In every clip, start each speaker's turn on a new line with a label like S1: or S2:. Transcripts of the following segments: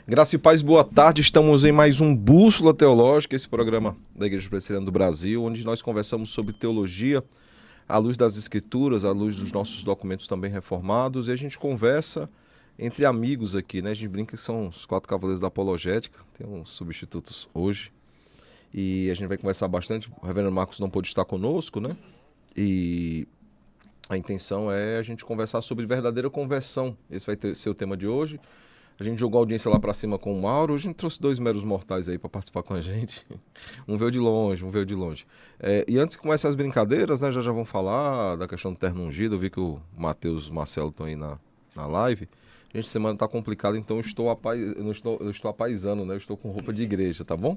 S1: Graça e paz, boa tarde. Estamos em mais um Bússola Teológica, esse programa da Igreja Presbiteriana do Brasil, onde nós conversamos sobre teologia à luz das Escrituras, à luz dos nossos documentos também reformados, e a gente conversa entre amigos aqui, né? A gente brinca que são os 4 cavaleiros da apologética, tem uns substitutos hoje, e a gente vai conversar bastante. O reverendo Marcos não pôde estar conosco, né? E a intenção é a gente conversar sobre verdadeira conversão. Esse vai ser o tema de hoje. A gente jogou a audiência lá pra cima com o Mauro. Hoje a gente trouxe 2 meros mortais aí pra participar com a gente. Um veio de longe, um veio de longe. E antes que comece as brincadeiras, né, já vão falar da questão do terno ungido. Eu vi que o Matheus e o Marcelo estão aí na live. Gente, semana tá complicada, então eu estou apaisando, né? Eu estou com roupa de igreja, tá bom?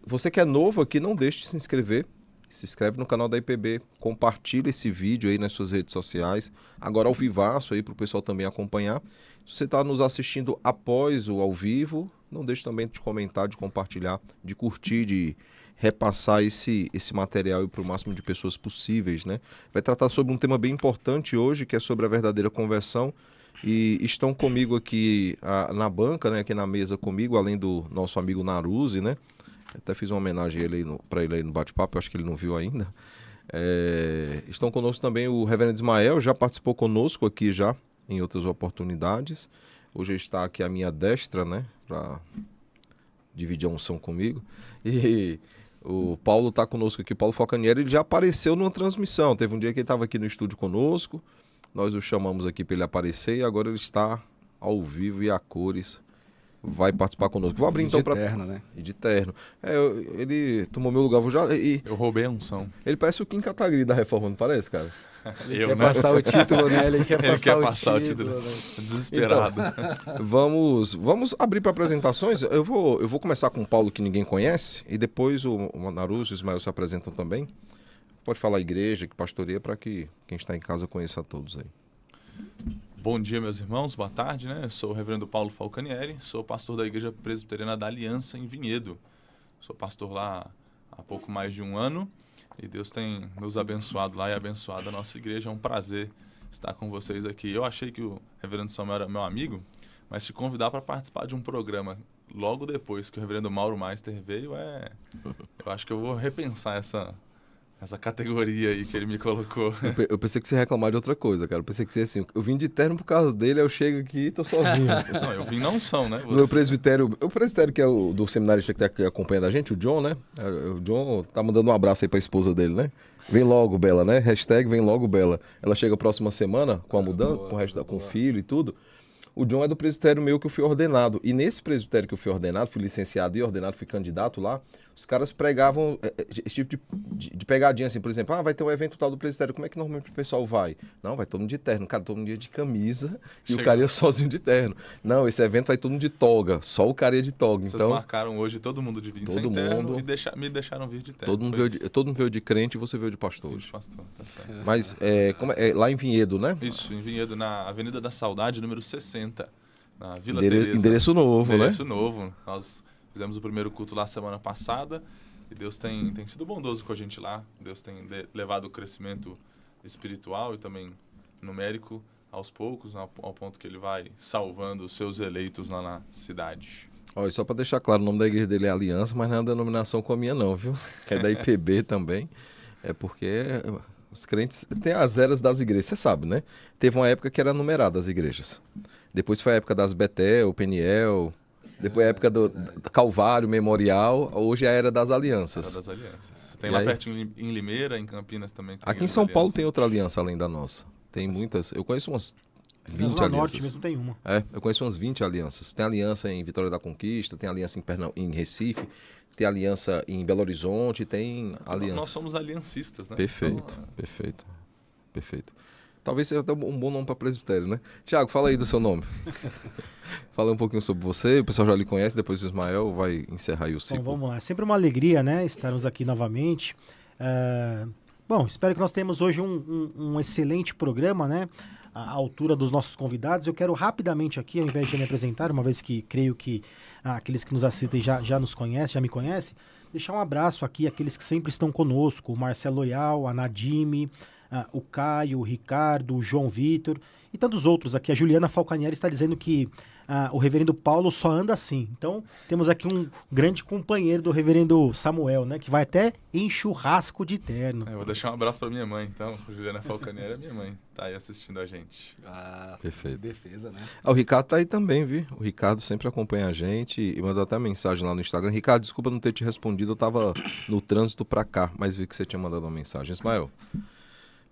S1: Você que é novo aqui, não deixe de se inscrever. Se inscreve no canal da IPB, compartilha esse vídeo aí nas suas redes sociais, agora ao vivaço aí para o pessoal também acompanhar. Se você está nos assistindo após o ao vivo, não deixe também de comentar, de compartilhar, de curtir, de repassar esse material para o máximo de pessoas possíveis, né? Vai tratar sobre um tema bem importante hoje, que é sobre a verdadeira conversão. E estão comigo aqui na banca, né, aqui na mesa comigo, além do nosso amigo Naruse, né? Até fiz uma homenagem para ele aí no bate-papo, eu acho que ele não viu ainda. Estão conosco também o reverendo Ismael, já participou conosco aqui já em outras oportunidades. Hoje está aqui à minha destra, né, para dividir a unção comigo. E o Paulo está conosco aqui, Paulo Falcanieri, ele já apareceu numa transmissão. Teve um dia que ele estava aqui no estúdio conosco, nós o chamamos aqui para ele aparecer e agora ele está ao vivo e a cores. Vai participar conosco. Vou abrir então para...
S2: De terno, né?
S1: E de terno. Ele tomou meu lugar.
S3: Eu roubei a unção.
S1: Ele parece o Kim Kataguiri da Reforma, não parece, cara?
S2: Ele quer passar o título, né? Ele quer passar
S3: o título.
S2: Né?
S3: Desesperado.
S1: Então, vamos abrir para apresentações. Eu vou começar com o Paulo, que ninguém conhece, e depois o Naruso e o Ismael se apresentam também. Pode falar igreja, que pastoreia, para que quem está em casa conheça a todos aí.
S3: Bom dia, meus irmãos, boa tarde, né? Eu sou o reverendo Paulo Falcanieri, sou pastor da Igreja Presbiteriana da Aliança em Vinhedo. Sou pastor lá há pouco mais de um ano e Deus tem nos abençoado lá e abençoado a nossa igreja. É um prazer estar com vocês aqui. Eu achei que o reverendo Samuel era meu amigo, mas te convidar para participar de um programa logo depois que o reverendo Mauro Meister veio, eu acho que eu vou repensar essa categoria aí que ele me colocou.
S1: Eu pensei que você ia reclamar de outra coisa, cara. Eu pensei que você ia assim, eu vim de terno por causa dele, aí eu chego aqui e tô sozinho.
S3: Não, eu vim na unção, né?
S1: O presbitério que é o do seminarista que tá aqui acompanhando a gente, o John, né? O John tá mandando um abraço aí pra esposa dele, né? Vem logo, Bela, né? Hashtag vem logo, Bela. Ela chega próxima semana com a mudança, com o filho e tudo. O John é do presbitério meu que eu fui ordenado. E nesse presbitério que eu fui ordenado, fui licenciado e ordenado, fui candidato lá, os caras pregavam esse tipo de pegadinha, assim, por exemplo, vai ter um evento tal do presbitério, como é que normalmente o pessoal vai? Não, vai todo mundo de terno, cara, todo mundo ia de camisa e o cara ia sozinho de terno. Não, esse evento vai todo mundo de toga, só o cara ia de toga.
S3: Vocês
S1: então
S3: marcaram hoje todo mundo de vir sem terno e me deixaram vir de terno.
S1: Todo mundo veio de crente e você veio de pastor.
S3: De pastor, tá certo.
S1: Mas lá em Vinhedo, né?
S3: Isso, em Vinhedo, na Avenida da Saudade, número 60, na Vila
S1: Teresa. Endereço novo, né?
S3: Endereço novo. Nós fizemos o primeiro culto lá semana passada e Deus tem sido bondoso com a gente lá. Deus tem levado o crescimento espiritual e também numérico aos poucos, ao ponto que ele vai salvando os seus eleitos lá na cidade.
S1: Olha, só para deixar claro, o nome da igreja dele é Aliança, mas não é uma denominação com a minha não, viu? É da IPB também. É porque os crentes têm as eras das igrejas, você sabe, né? Teve uma época que era numerada as igrejas. Depois foi a época das Betel, Peniel, depois a época do Calvário, Memorial, hoje é a era das alianças.
S3: Era das alianças. Tem lá pertinho em Limeira, em Campinas também.
S1: Aqui em São Paulo tem outra aliança além da nossa. Tem muitas, eu conheço umas 20 alianças.
S4: Norte mesmo tem uma.
S1: Eu conheço umas 20 alianças. Tem aliança em Vitória da Conquista, tem aliança em Recife, tem aliança em Belo Horizonte, tem aliança.
S3: Nós somos aliancistas, né?
S1: Perfeito. Talvez seja até um bom nome para presbitério, né? Tiago, fala aí do seu nome. Fala um pouquinho sobre você, o pessoal já lhe conhece, depois o Ismael vai encerrar aí o ciclo.
S4: Bom, vamos lá. É sempre uma alegria, né, estarmos aqui novamente. Bom, espero que nós tenhamos hoje um excelente programa, né? À altura dos nossos convidados. Eu quero rapidamente aqui, ao invés de me apresentar, uma vez que creio que aqueles que nos assistem já nos conhecem, já me conhecem, deixar um abraço aqui àqueles que sempre estão conosco, o Marcelo Loyal, a Nadime, o Caio, o Ricardo, o João Vitor e tantos outros aqui. A Juliana Falcanieri está dizendo que o reverendo Paulo só anda assim. Então, temos aqui um grande companheiro do reverendo Samuel, né? Que vai até em churrasco de terno.
S3: Eu vou deixar um abraço para minha mãe, então. Juliana Falcanieri é minha mãe. Tá aí assistindo a gente.
S1: Perfeito.
S2: Defesa, né?
S1: O Ricardo tá aí também, viu? O Ricardo sempre acompanha a gente e mandou até mensagem lá no Instagram. Ricardo, desculpa não ter te respondido, eu tava no trânsito para cá, mas vi que você tinha mandado uma mensagem. Ismael,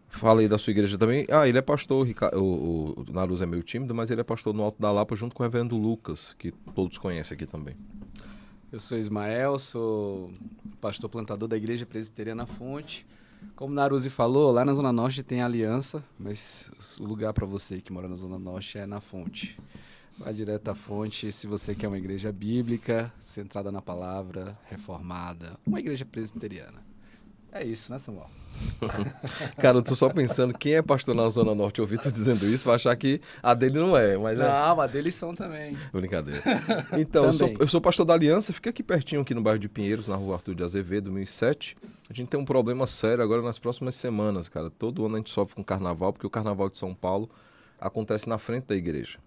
S1: fala aí da sua igreja também. Ele é pastor, o Naruz é meio tímido, mas ele é pastor no Alto da Lapa junto com o reverendo Lucas, que todos conhecem aqui também.
S2: Eu sou Ismael, sou pastor plantador da Igreja Presbiteriana Fonte. Como o Naruzi falou, lá na Zona Norte tem Aliança, mas o lugar para você que mora na Zona Norte é na Fonte. Vá direto à Fonte, se você quer uma igreja bíblica, centrada na palavra, reformada, uma igreja presbiteriana. É isso, né, Samuel?
S1: Cara, eu tô só pensando, quem é pastor na Zona Norte ouvir tu dizendo isso, vai achar que a dele não é, mas
S2: não, a deles são também.
S1: Brincadeira. Então, eu sou pastor da Aliança, fica aqui pertinho, aqui no bairro de Pinheiros, na rua Arthur de Azevedo, 1007. A gente tem um problema sério agora nas próximas semanas, cara. Todo ano a gente sofre com carnaval, porque o carnaval de São Paulo acontece na frente da igreja.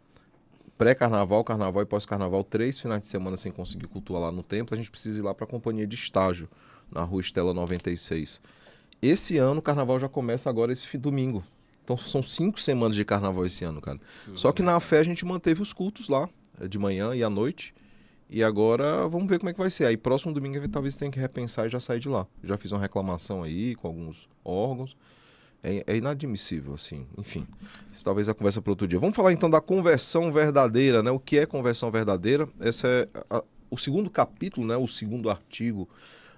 S1: Pré-carnaval, carnaval e pós-carnaval, 3 finais de semana sem conseguir cultuar lá no templo, a gente precisa ir lá para a companhia de estágio, na rua Estela 96. Esse ano o carnaval já começa agora esse domingo. Então são 5 semanas de carnaval esse ano, cara. Só que na fé a gente manteve os cultos lá, de manhã e à noite. E agora vamos ver como é que vai ser. Aí próximo domingo talvez tenha que repensar e já sair de lá. Já fiz uma reclamação aí com alguns órgãos. É inadmissível, assim. Enfim, isso talvez a conversa para outro dia. Vamos falar então da conversão verdadeira, né? O que é conversão verdadeira? Esse é o segundo capítulo, né? O segundo artigo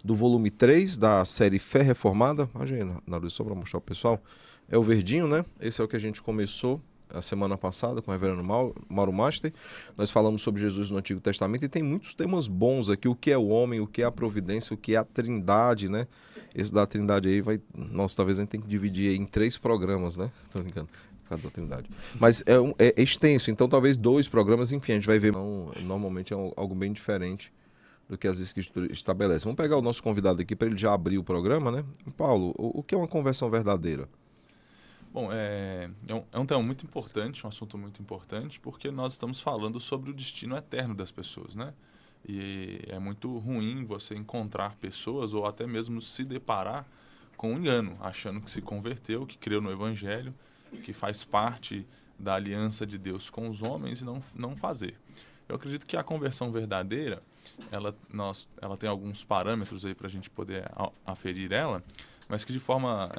S1: do volume 3 da série Fé Reformada. Imagina, Naruto, só para mostrar pro pessoal. É o verdinho, né? Esse é o que a gente começou a semana passada com o reverendo Mauro Master. Nós falamos sobre Jesus no Antigo Testamento e tem muitos temas bons aqui. O que é o homem, o que é a providência, o que é a trindade, né? Esse da trindade aí vai... Nossa, talvez a gente tenha que dividir aí em 3 programas, né? Tô brincando. Por causa da trindade. Mas é extenso, então talvez 2 programas, enfim, a gente vai ver. Normalmente é algo bem diferente do que as escrituras estabelecem. Vamos pegar o nosso convidado aqui para ele já abrir o programa, né? Paulo, o que é uma conversão verdadeira?
S3: Bom, é um tema muito importante, um assunto muito importante, porque nós estamos falando sobre o destino eterno das pessoas, né? E é muito ruim você encontrar pessoas ou até mesmo se deparar com um engano, achando que se converteu, que creu no Evangelho, que faz parte da aliança de Deus com os homens e não fazer. Eu acredito que a conversão verdadeira, ela tem alguns parâmetros aí para a gente poder aferir ela, mas que de forma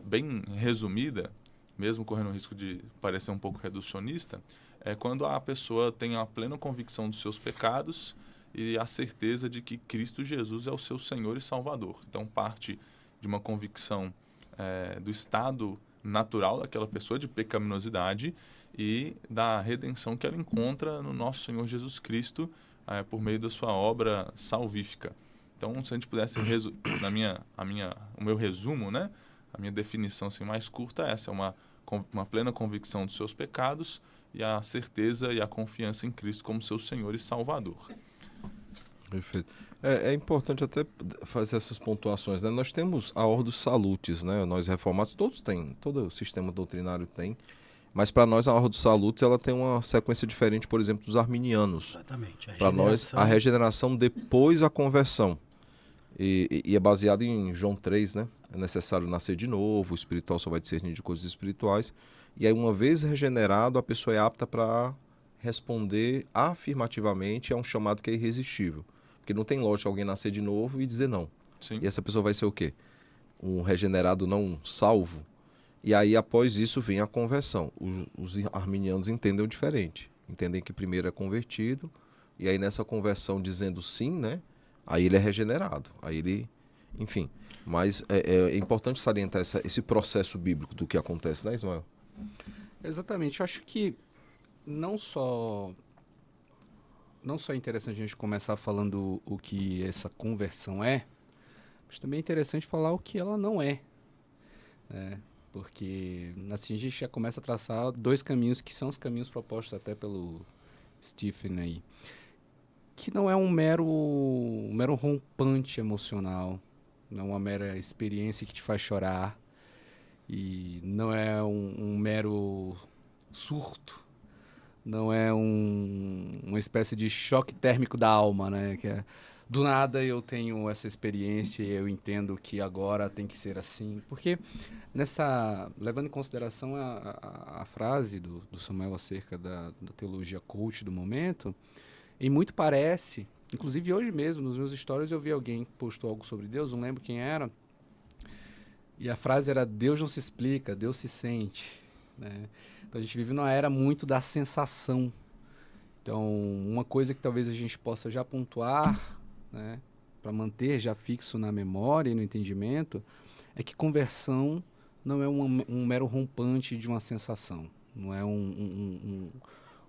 S3: bem resumida, mesmo correndo o risco de parecer um pouco reducionista, é quando a pessoa tem a plena convicção dos seus pecados e a certeza de que Cristo Jesus é o seu Senhor e Salvador. Então, parte de uma convicção do estado natural daquela pessoa, de pecaminosidade, e da redenção que ela encontra no nosso Senhor Jesus Cristo por meio da sua obra salvífica. Então, se a gente pudesse, o meu resumo, né? A minha definição assim, mais curta é essa, uma plena convicção dos seus pecados e a certeza e a confiança em Cristo como seu Senhor e Salvador.
S1: Perfeito. É importante até fazer essas pontuações, né? Nós temos a Ordo Salutis, né? Nós reformados, todos têm, todo o sistema doutrinário tem, mas para nós a Ordo Salutis ela tem uma sequência diferente, por exemplo, dos arminianos.
S4: Exatamente.
S1: Para nós, a regeneração depois a conversão. E é baseado em João 3, né? É necessário nascer de novo, o espiritual só vai discernir de coisas espirituais. E aí, uma vez regenerado, a pessoa é apta para responder afirmativamente a um chamado que é irresistível. Porque não tem lógica alguém nascer de novo e dizer não.
S3: Sim.
S1: E essa pessoa vai ser o quê? Um regenerado não salvo. E aí, após isso, vem a conversão. Os arminianos entendem diferente. Entendem que primeiro é convertido, e aí nessa conversão dizendo sim, né? Aí ele é regenerado. Aí ele... Enfim. Mas é importante salientar esse processo bíblico do que acontece, né, Ismael?
S2: Exatamente. Eu acho que não só é interessante a gente começar falando o que essa conversão é, mas também é interessante falar o que ela não é, né? Porque assim a gente já começa a traçar 2 caminhos que são os caminhos propostos até pelo Stephen aí, que não é um mero rompante emocional, não é uma mera experiência que te faz chorar, e não é um mero surto, não é uma espécie de choque térmico da alma, né? Que é, do nada eu tenho essa experiência e eu entendo que agora tem que ser assim. Porque levando em consideração a frase do Samuel acerca da teologia coach do momento, e muito parece, inclusive hoje mesmo, nos meus stories eu vi alguém que postou algo sobre Deus, não lembro quem era, e a frase era: Deus não se explica, Deus se sente, né? Então a gente vive numa era muito da sensação. Então, uma coisa que talvez a gente possa já pontuar, né, para manter já fixo na memória e no entendimento, é que conversão não é um mero rompante de uma sensação. Não é um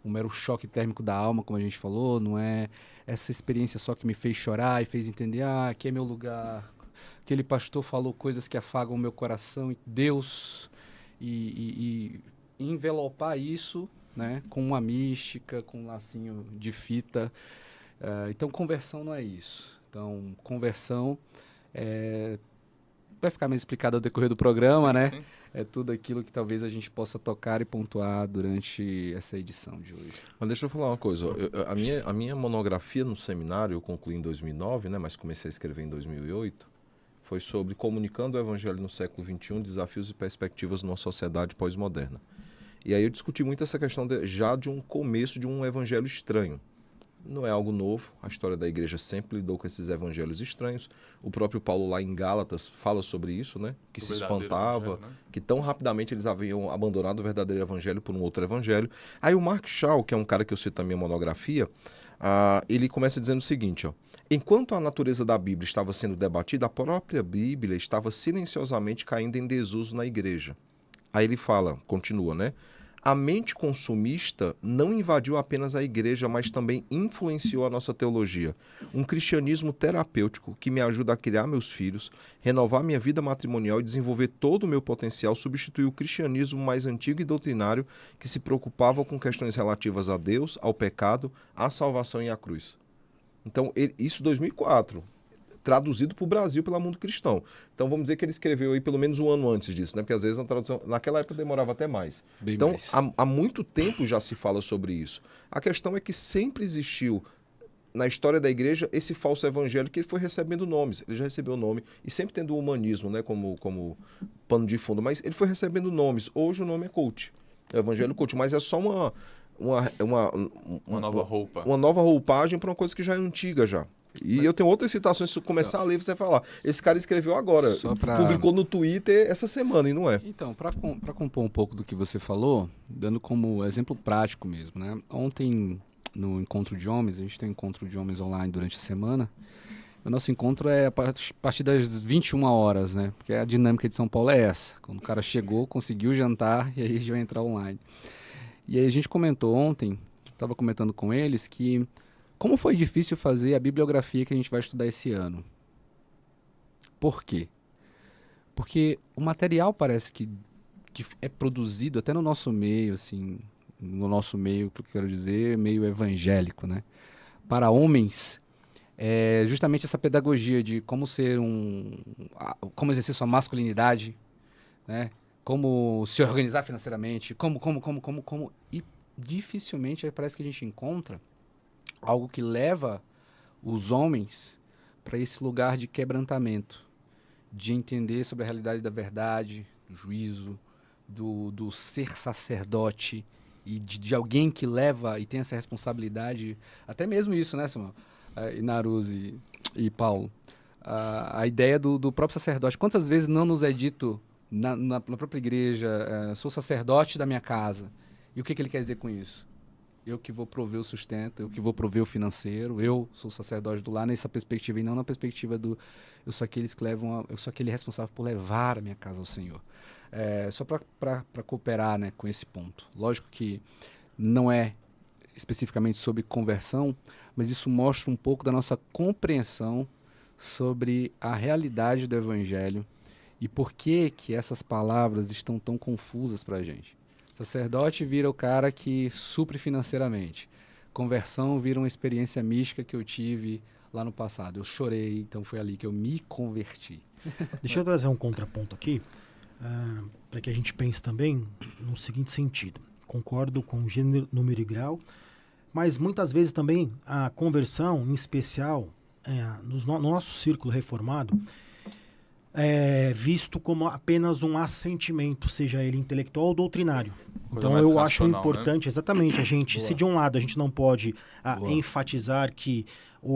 S2: mero choque térmico da alma, como a gente falou. Não é essa experiência só que me fez chorar e fez entender: aqui é meu lugar. Aquele pastor falou coisas que afagam o meu coração. E Deus... E envelopar isso, né, com uma mística, com um lacinho de fita. Então, conversão não é isso. Então, conversão vai ficar mais explicado ao decorrer do programa,
S3: sim,
S2: né?
S3: Sim.
S2: É tudo aquilo que talvez a gente possa tocar e pontuar durante essa edição de hoje.
S1: Mas deixa eu falar uma coisa. A minha monografia no seminário, eu concluí em 2009, né, mas comecei a escrever em 2008, foi sobre comunicando o evangelho no século XXI, desafios e perspectivas numa sociedade pós-moderna. E aí eu discuti muito essa questão já de um começo de um evangelho estranho. Não é algo novo, a história da igreja sempre lidou com esses evangelhos estranhos. O próprio Paulo lá em Gálatas fala sobre isso, né? Que se espantava, né? Que tão rapidamente eles haviam abandonado o verdadeiro evangelho por um outro evangelho. Aí o Mark Shaw, que é um cara que eu cito na minha monografia, ele começa dizendo o seguinte, ó: enquanto a natureza da Bíblia estava sendo debatida, a própria Bíblia estava silenciosamente caindo em desuso na igreja. Aí ele fala, continua, né? A mente consumista não invadiu apenas a igreja, mas também influenciou a nossa teologia. Um cristianismo terapêutico que me ajuda a criar meus filhos, renovar minha vida matrimonial e desenvolver todo o meu potencial substituiu o cristianismo mais antigo e doutrinário que se preocupava com questões relativas a Deus, ao pecado, à salvação e à cruz. Então, isso em 2004. Traduzido para o Brasil pela Mundo Cristão. Então vamos dizer que ele escreveu aí pelo menos um ano antes disso, né? Porque às vezes a tradução, naquela época demorava até mais.
S2: Bem
S1: então
S2: mais.
S1: Há muito tempo já se fala sobre isso. A questão é que sempre existiu na história da igreja esse falso evangelho que ele foi recebendo nomes. Ele já recebeu o nome e sempre tendo o humanismo, né, como pano de fundo, mas ele foi recebendo nomes. Hoje o nome é coach, é o evangelho coach, mas é só uma
S3: nova roupa.
S1: Uma nova roupagem para uma coisa que já é antiga já. E eu tenho outras citações, se eu começar a ler, você vai falar: esse cara escreveu agora, publicou no Twitter essa semana, e não é.
S2: Então, para compor um pouco do que você falou, dando como exemplo prático mesmo, né? Ontem, no Encontro de Homens, a gente tem um Encontro de Homens online durante a semana. O nosso encontro é a partir das 21 horas, né? Porque a dinâmica de São Paulo é essa. Quando o cara chegou, conseguiu jantar, e aí a gente vai entrar online. E aí a gente comentou ontem, estava comentando com eles, que como foi difícil fazer a bibliografia que a gente vai estudar esse ano. Por quê? Porque o material parece que é produzido até no nosso meio, assim, no nosso meio, que eu quero dizer, meio evangélico, né? Para homens, é justamente essa pedagogia de como ser como exercer sua masculinidade, né? Como se organizar financeiramente, como, e dificilmente parece que a gente encontra algo que leva os homens para esse lugar de quebrantamento, de entender sobre a realidade da verdade, do juízo, do ser sacerdote e de alguém que leva e tem essa responsabilidade, até mesmo isso, né, Samuel? Naruse e Paulo. A ideia do próprio sacerdote. Quantas vezes não nos é dito na própria igreja, sou sacerdote da minha casa. E o que ele quer dizer com isso? Eu que vou prover o sustento, eu que vou prover o financeiro, eu sou sacerdote do lar nessa perspectiva e não na perspectiva do eu sou aqueles que levam, eu sou aquele responsável por levar a minha casa ao Senhor. Só para cooperar, né, com esse ponto. Lógico que não é especificamente sobre conversão, mas isso mostra um pouco da nossa compreensão sobre a realidade do Evangelho e por que essas palavras estão tão confusas para a gente. Sacerdote vira o cara que supre financeiramente. Conversão vira uma experiência mística que eu tive lá no passado. Eu chorei, então foi ali que eu me converti.
S4: Deixa eu trazer um contraponto aqui, para que a gente pense também no seguinte sentido. concordo com gênero, número e grau, mas muitas vezes também a conversão, em especial no nosso círculo reformado, é visto como apenas um assentimento, seja ele intelectual ou doutrinário.
S3: Coisa
S4: Então
S3: mais
S4: eu acho
S3: racional,
S4: importante, exatamente, a gente, se de um lado a gente não pode enfatizar que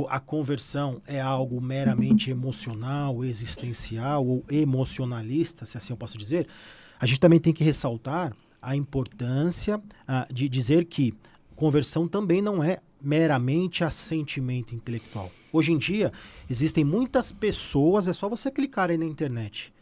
S4: a conversão é algo meramente emocional, existencial ou emocionalista, se assim eu posso dizer, a gente também tem que ressaltar a importância de dizer que conversão também não é meramente assentimento intelectual. Hoje em dia, existem muitas pessoas, é só você clicar aí na internet,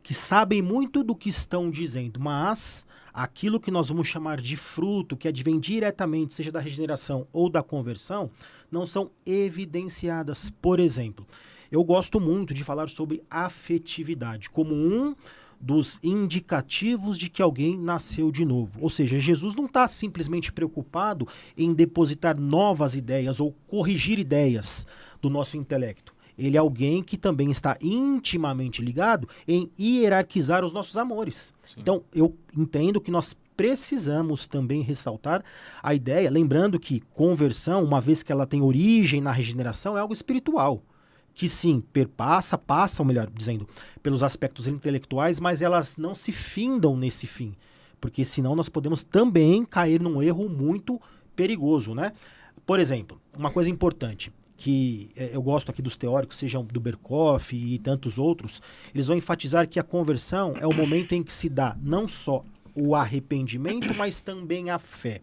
S4: que sabem muito do que estão dizendo, mas aquilo que nós vamos chamar de fruto, que advém diretamente, seja da regeneração ou da conversão, não são evidenciadas. Por exemplo, eu gosto muito de falar sobre afetividade, como um dos indicativos de que alguém nasceu de novo. Ou seja, Jesus não está simplesmente preocupado em depositar novas ideias ou corrigir ideias do nosso intelecto. Ele é alguém que também está intimamente ligado em hierarquizar os nossos amores. Sim. Então, eu entendo que nós precisamos também ressaltar a ideia, lembrando que conversão, uma vez que ela tem origem na regeneração, é algo espiritual. Que sim, passa, ou melhor dizendo, pelos aspectos intelectuais, mas elas não se findam nesse fim. Porque senão nós podemos também cair num erro muito perigoso, né? Por exemplo, uma coisa importante, que eu gosto aqui dos teóricos, sejam do Berkoff e tantos outros, eles vão enfatizar que a conversão é o momento em que se dá não só o arrependimento, mas também a fé.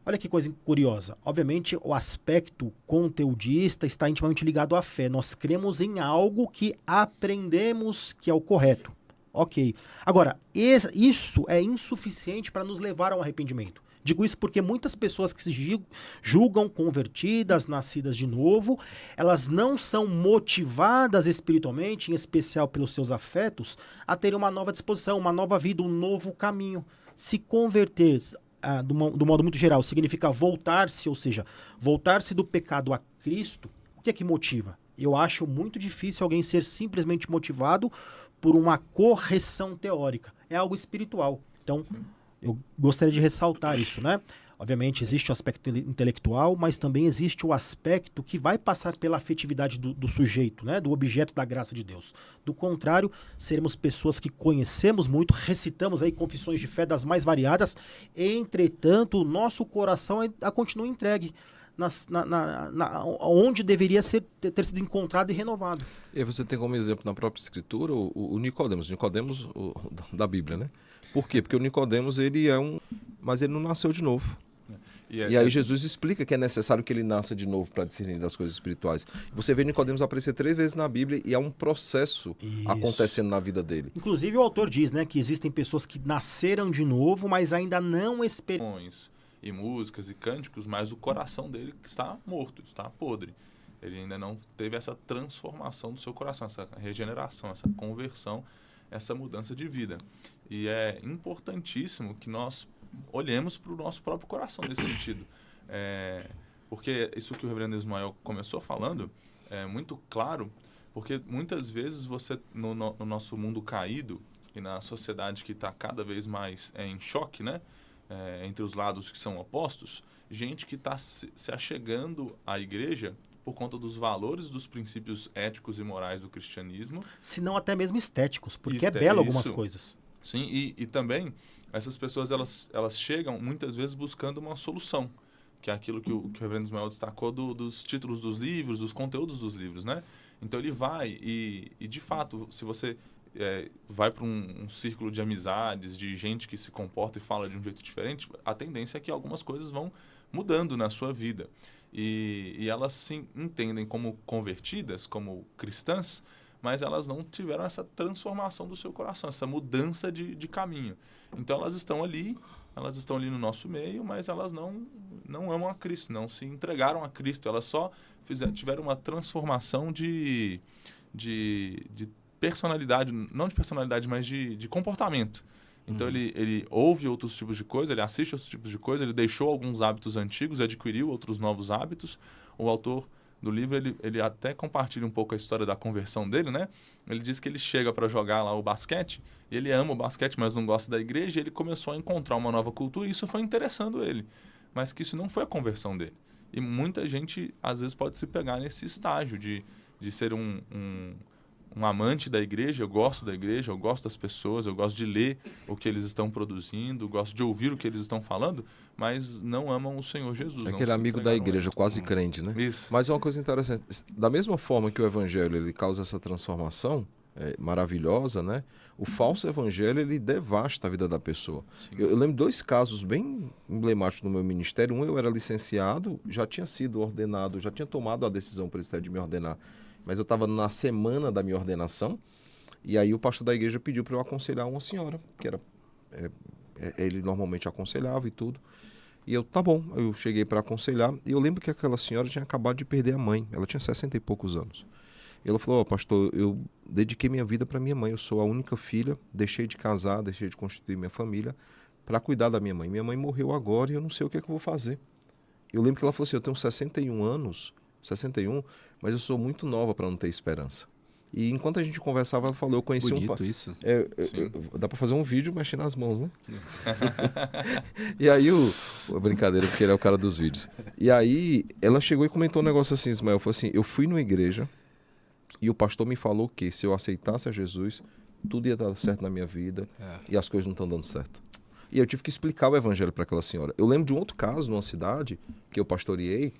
S4: Olha que coisa curiosa. Obviamente, o aspecto conteudista está intimamente ligado à fé. Nós cremos em algo que aprendemos que é o correto. Ok. Agora, isso é insuficiente para nos levar ao arrependimento. Digo isso porque muitas pessoas que se julgam convertidas, nascidas de novo, elas não são motivadas espiritualmente, em especial pelos seus afetos, a terem uma nova disposição, uma nova vida, um novo caminho. Se converter do modo muito geral, significa voltar-se, ou seja, voltar-se do pecado a Cristo. O que é que motiva? Eu acho muito difícil alguém ser simplesmente motivado por uma correção teórica. É algo espiritual. Então, eu gostaria de ressaltar isso, né? Obviamente, existe o aspecto intelectual, mas também existe o aspecto que vai passar pela afetividade do sujeito, né? Do objeto da graça de Deus. Do contrário, seremos pessoas que conhecemos muito, recitamos aí confissões de fé das mais variadas, entretanto, o nosso coração continua entregue onde deveria ter sido encontrado e renovado.
S1: E aí você tem como exemplo na própria Escritura o Nicodemos da Bíblia, né? Por quê? Porque o Nicodemos, mas ele não nasceu de novo. E aí Jesus explica que é necessário que ele nasça de novo para discernir das coisas espirituais. Você vê Nicodemos aparecer 3 vezes na Bíblia e há um processo acontecendo na vida dele.
S4: Inclusive o autor diz, né, que existem pessoas que nasceram de novo, mas ainda não
S3: e músicas e cânticos, mas o coração dele está morto, está podre. Ele ainda não teve essa transformação do seu coração, essa regeneração, essa conversão, essa mudança de vida. E é importantíssimo que nós olhemos para o nosso próprio coração nesse sentido. Porque isso que o reverendo Ismael começou falando é muito claro, porque muitas vezes você, no nosso mundo caído e na sociedade que está cada vez mais em choque, né? Entre os lados que são opostos, gente que está se achegando à igreja por conta dos valores, dos princípios éticos e morais do cristianismo.
S4: Se não até mesmo estéticos, porque é belo algumas coisas.
S3: Sim, e também essas pessoas elas chegam muitas vezes buscando uma solução, que é aquilo que o reverendo Ismael destacou dos títulos dos livros, dos conteúdos dos livros, né? Então ele vai e de fato, se você vai para um círculo de amizades, de gente que se comporta e fala de um jeito diferente, a tendência é que algumas coisas vão mudando na sua vida. E elas se entendem como convertidas, como cristãs, mas elas não tiveram essa transformação do seu coração, essa mudança de caminho. Então elas estão ali no nosso meio, mas elas não amam a Cristo, não se entregaram a Cristo. Elas só tiveram uma transformação de personalidade, não de personalidade, mas de comportamento. Então ele ouve outros tipos de coisa, ele assiste outros tipos de coisa, ele deixou alguns hábitos antigos, adquiriu outros novos hábitos. O autor do livro, ele até compartilha um pouco a história da conversão dele, né? Ele diz que ele chega para jogar lá o basquete, e ele ama o basquete, mas não gosta da igreja, e ele começou a encontrar uma nova cultura, e isso foi interessando ele. Mas que isso não foi a conversão dele. E muita gente, às vezes, pode se pegar nesse estágio de ser um amante da igreja. Eu gosto da igreja, eu gosto das pessoas, eu gosto de ler o que eles estão produzindo, gosto de ouvir o que eles estão falando, mas não amam o Senhor Jesus.
S1: É aquele amigo da igreja, quase crente, né?
S3: Isso.
S1: Mas é uma coisa interessante. Da mesma forma que o evangelho ele causa essa transformação maravilhosa, né? O falso evangelho ele devasta a vida da pessoa. Eu lembro 2 casos bem emblemáticos no meu ministério. Um, eu era licenciado, já tinha sido ordenado, já tinha tomado a decisão por de me ordenar, mas eu estava na semana da minha ordenação, e aí o pastor da igreja pediu para eu aconselhar uma senhora, que era ele normalmente aconselhava e tudo. E eu, tá bom, eu cheguei para aconselhar, e eu lembro que aquela senhora tinha acabado de perder a mãe, ela tinha 60 e poucos anos. E ela falou, pastor, eu dediquei minha vida para minha mãe, eu sou a única filha, deixei de casar, deixei de constituir minha família para cuidar da minha mãe. Minha mãe morreu agora e eu não sei o que é que eu vou fazer. Eu lembro que ela falou assim, eu tenho 61 anos, 61, mas eu sou muito nova para não ter esperança. E enquanto a gente conversava, ela falou, eu conheci
S2: Bonito isso.
S1: Dá para fazer um vídeo mexendo nas mãos, né? E aí, brincadeira, porque ele é o cara dos vídeos. E aí, ela chegou e comentou um negócio assim, Ismael, falou assim, eu fui numa igreja e o pastor me falou que se eu aceitasse a Jesus, tudo ia dar certo na minha vida e as coisas não estão dando certo. E eu tive que explicar o evangelho para aquela senhora. Eu lembro de um outro caso, numa cidade, que eu pastoreei,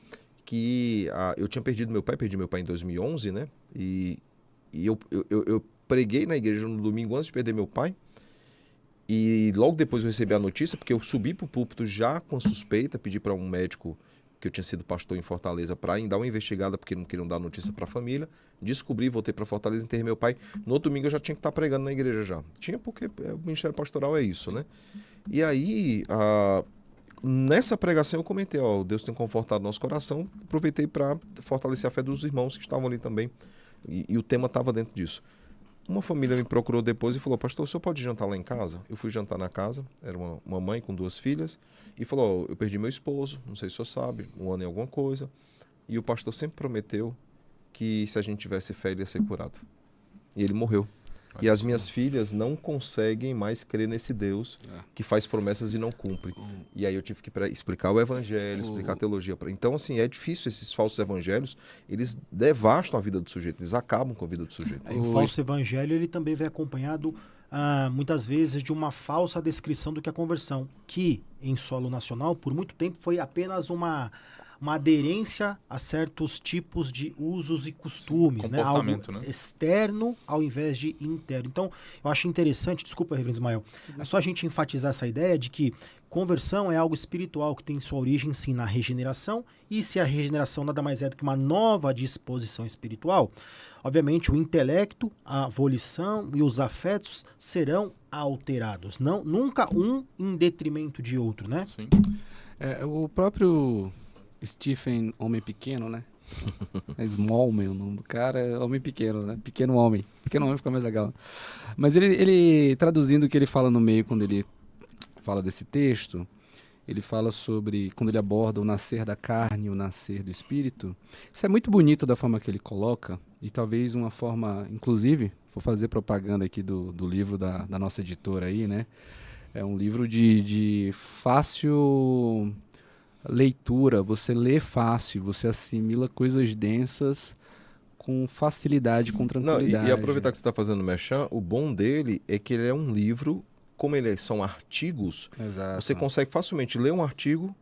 S1: que eu tinha perdi meu pai em 2011, né? E eu preguei na igreja no domingo antes de perder meu pai. E logo depois eu recebi a notícia, porque eu subi para o púlpito já com suspeita, pedi para um médico que eu tinha sido pastor em Fortaleza para dar uma investigada, porque não queriam dar notícia para a família. Descobri, voltei para Fortaleza, enterrei meu pai. No outro domingo eu já tinha que estar pregando na igreja já. Tinha, porque o ministério pastoral é isso, né? E aí, nessa pregação eu comentei, Deus tem confortado nosso coração. Aproveitei para fortalecer a fé dos irmãos que estavam ali também. E o tema estava dentro disso. Uma família me procurou depois e falou, pastor, o senhor pode jantar lá em casa? Eu fui jantar na casa, era uma mãe com 2 filhas, e falou, eu perdi meu esposo, não sei se o senhor sabe, 1 ano em alguma coisa, e o pastor sempre prometeu que se a gente tivesse fé, ele ia ser curado. E ele morreu. E as minhas filhas não conseguem mais crer nesse Deus que faz promessas e não cumpre. E aí eu tive que explicar o evangelho, explicar a teologia. Então, assim, é difícil esses falsos evangelhos, eles devastam a vida do sujeito, eles acabam com a vida do sujeito.
S4: O falso evangelho, ele também vem acompanhado, muitas vezes, de uma falsa descrição do que é a conversão, que, em solo nacional, por muito tempo, foi apenas uma aderência a certos tipos de usos e costumes, né? Algo externo ao invés de interno. Então, eu acho interessante, desculpa, reverendo Ismael, é só a gente enfatizar essa ideia de que conversão é algo espiritual que tem sua origem, sim, na regeneração, e se a regeneração nada mais é do que uma nova disposição espiritual, obviamente o intelecto, a volição e os afetos serão alterados, nunca um em detrimento de outro, né?
S3: Sim.
S2: O próprio Stephen Homem Pequeno, né? É Small, o nome do cara é Homem Pequeno, né? Pequeno Homem. Pequeno Homem fica mais legal. Mas ele traduzindo o que ele fala no meio, quando ele fala desse texto, ele fala sobre, quando ele aborda o nascer da carne e o nascer do espírito. Isso é muito bonito da forma que ele coloca, e talvez uma forma, inclusive, vou fazer propaganda aqui do livro da nossa editora aí, né? É um livro de fácil leitura, você lê fácil, você assimila coisas densas com facilidade, com tranquilidade.
S1: E aproveitar que você está fazendo merchan, o bom dele é que ele é um livro, como são artigos,
S2: Exato.
S1: Você consegue facilmente ler um artigo,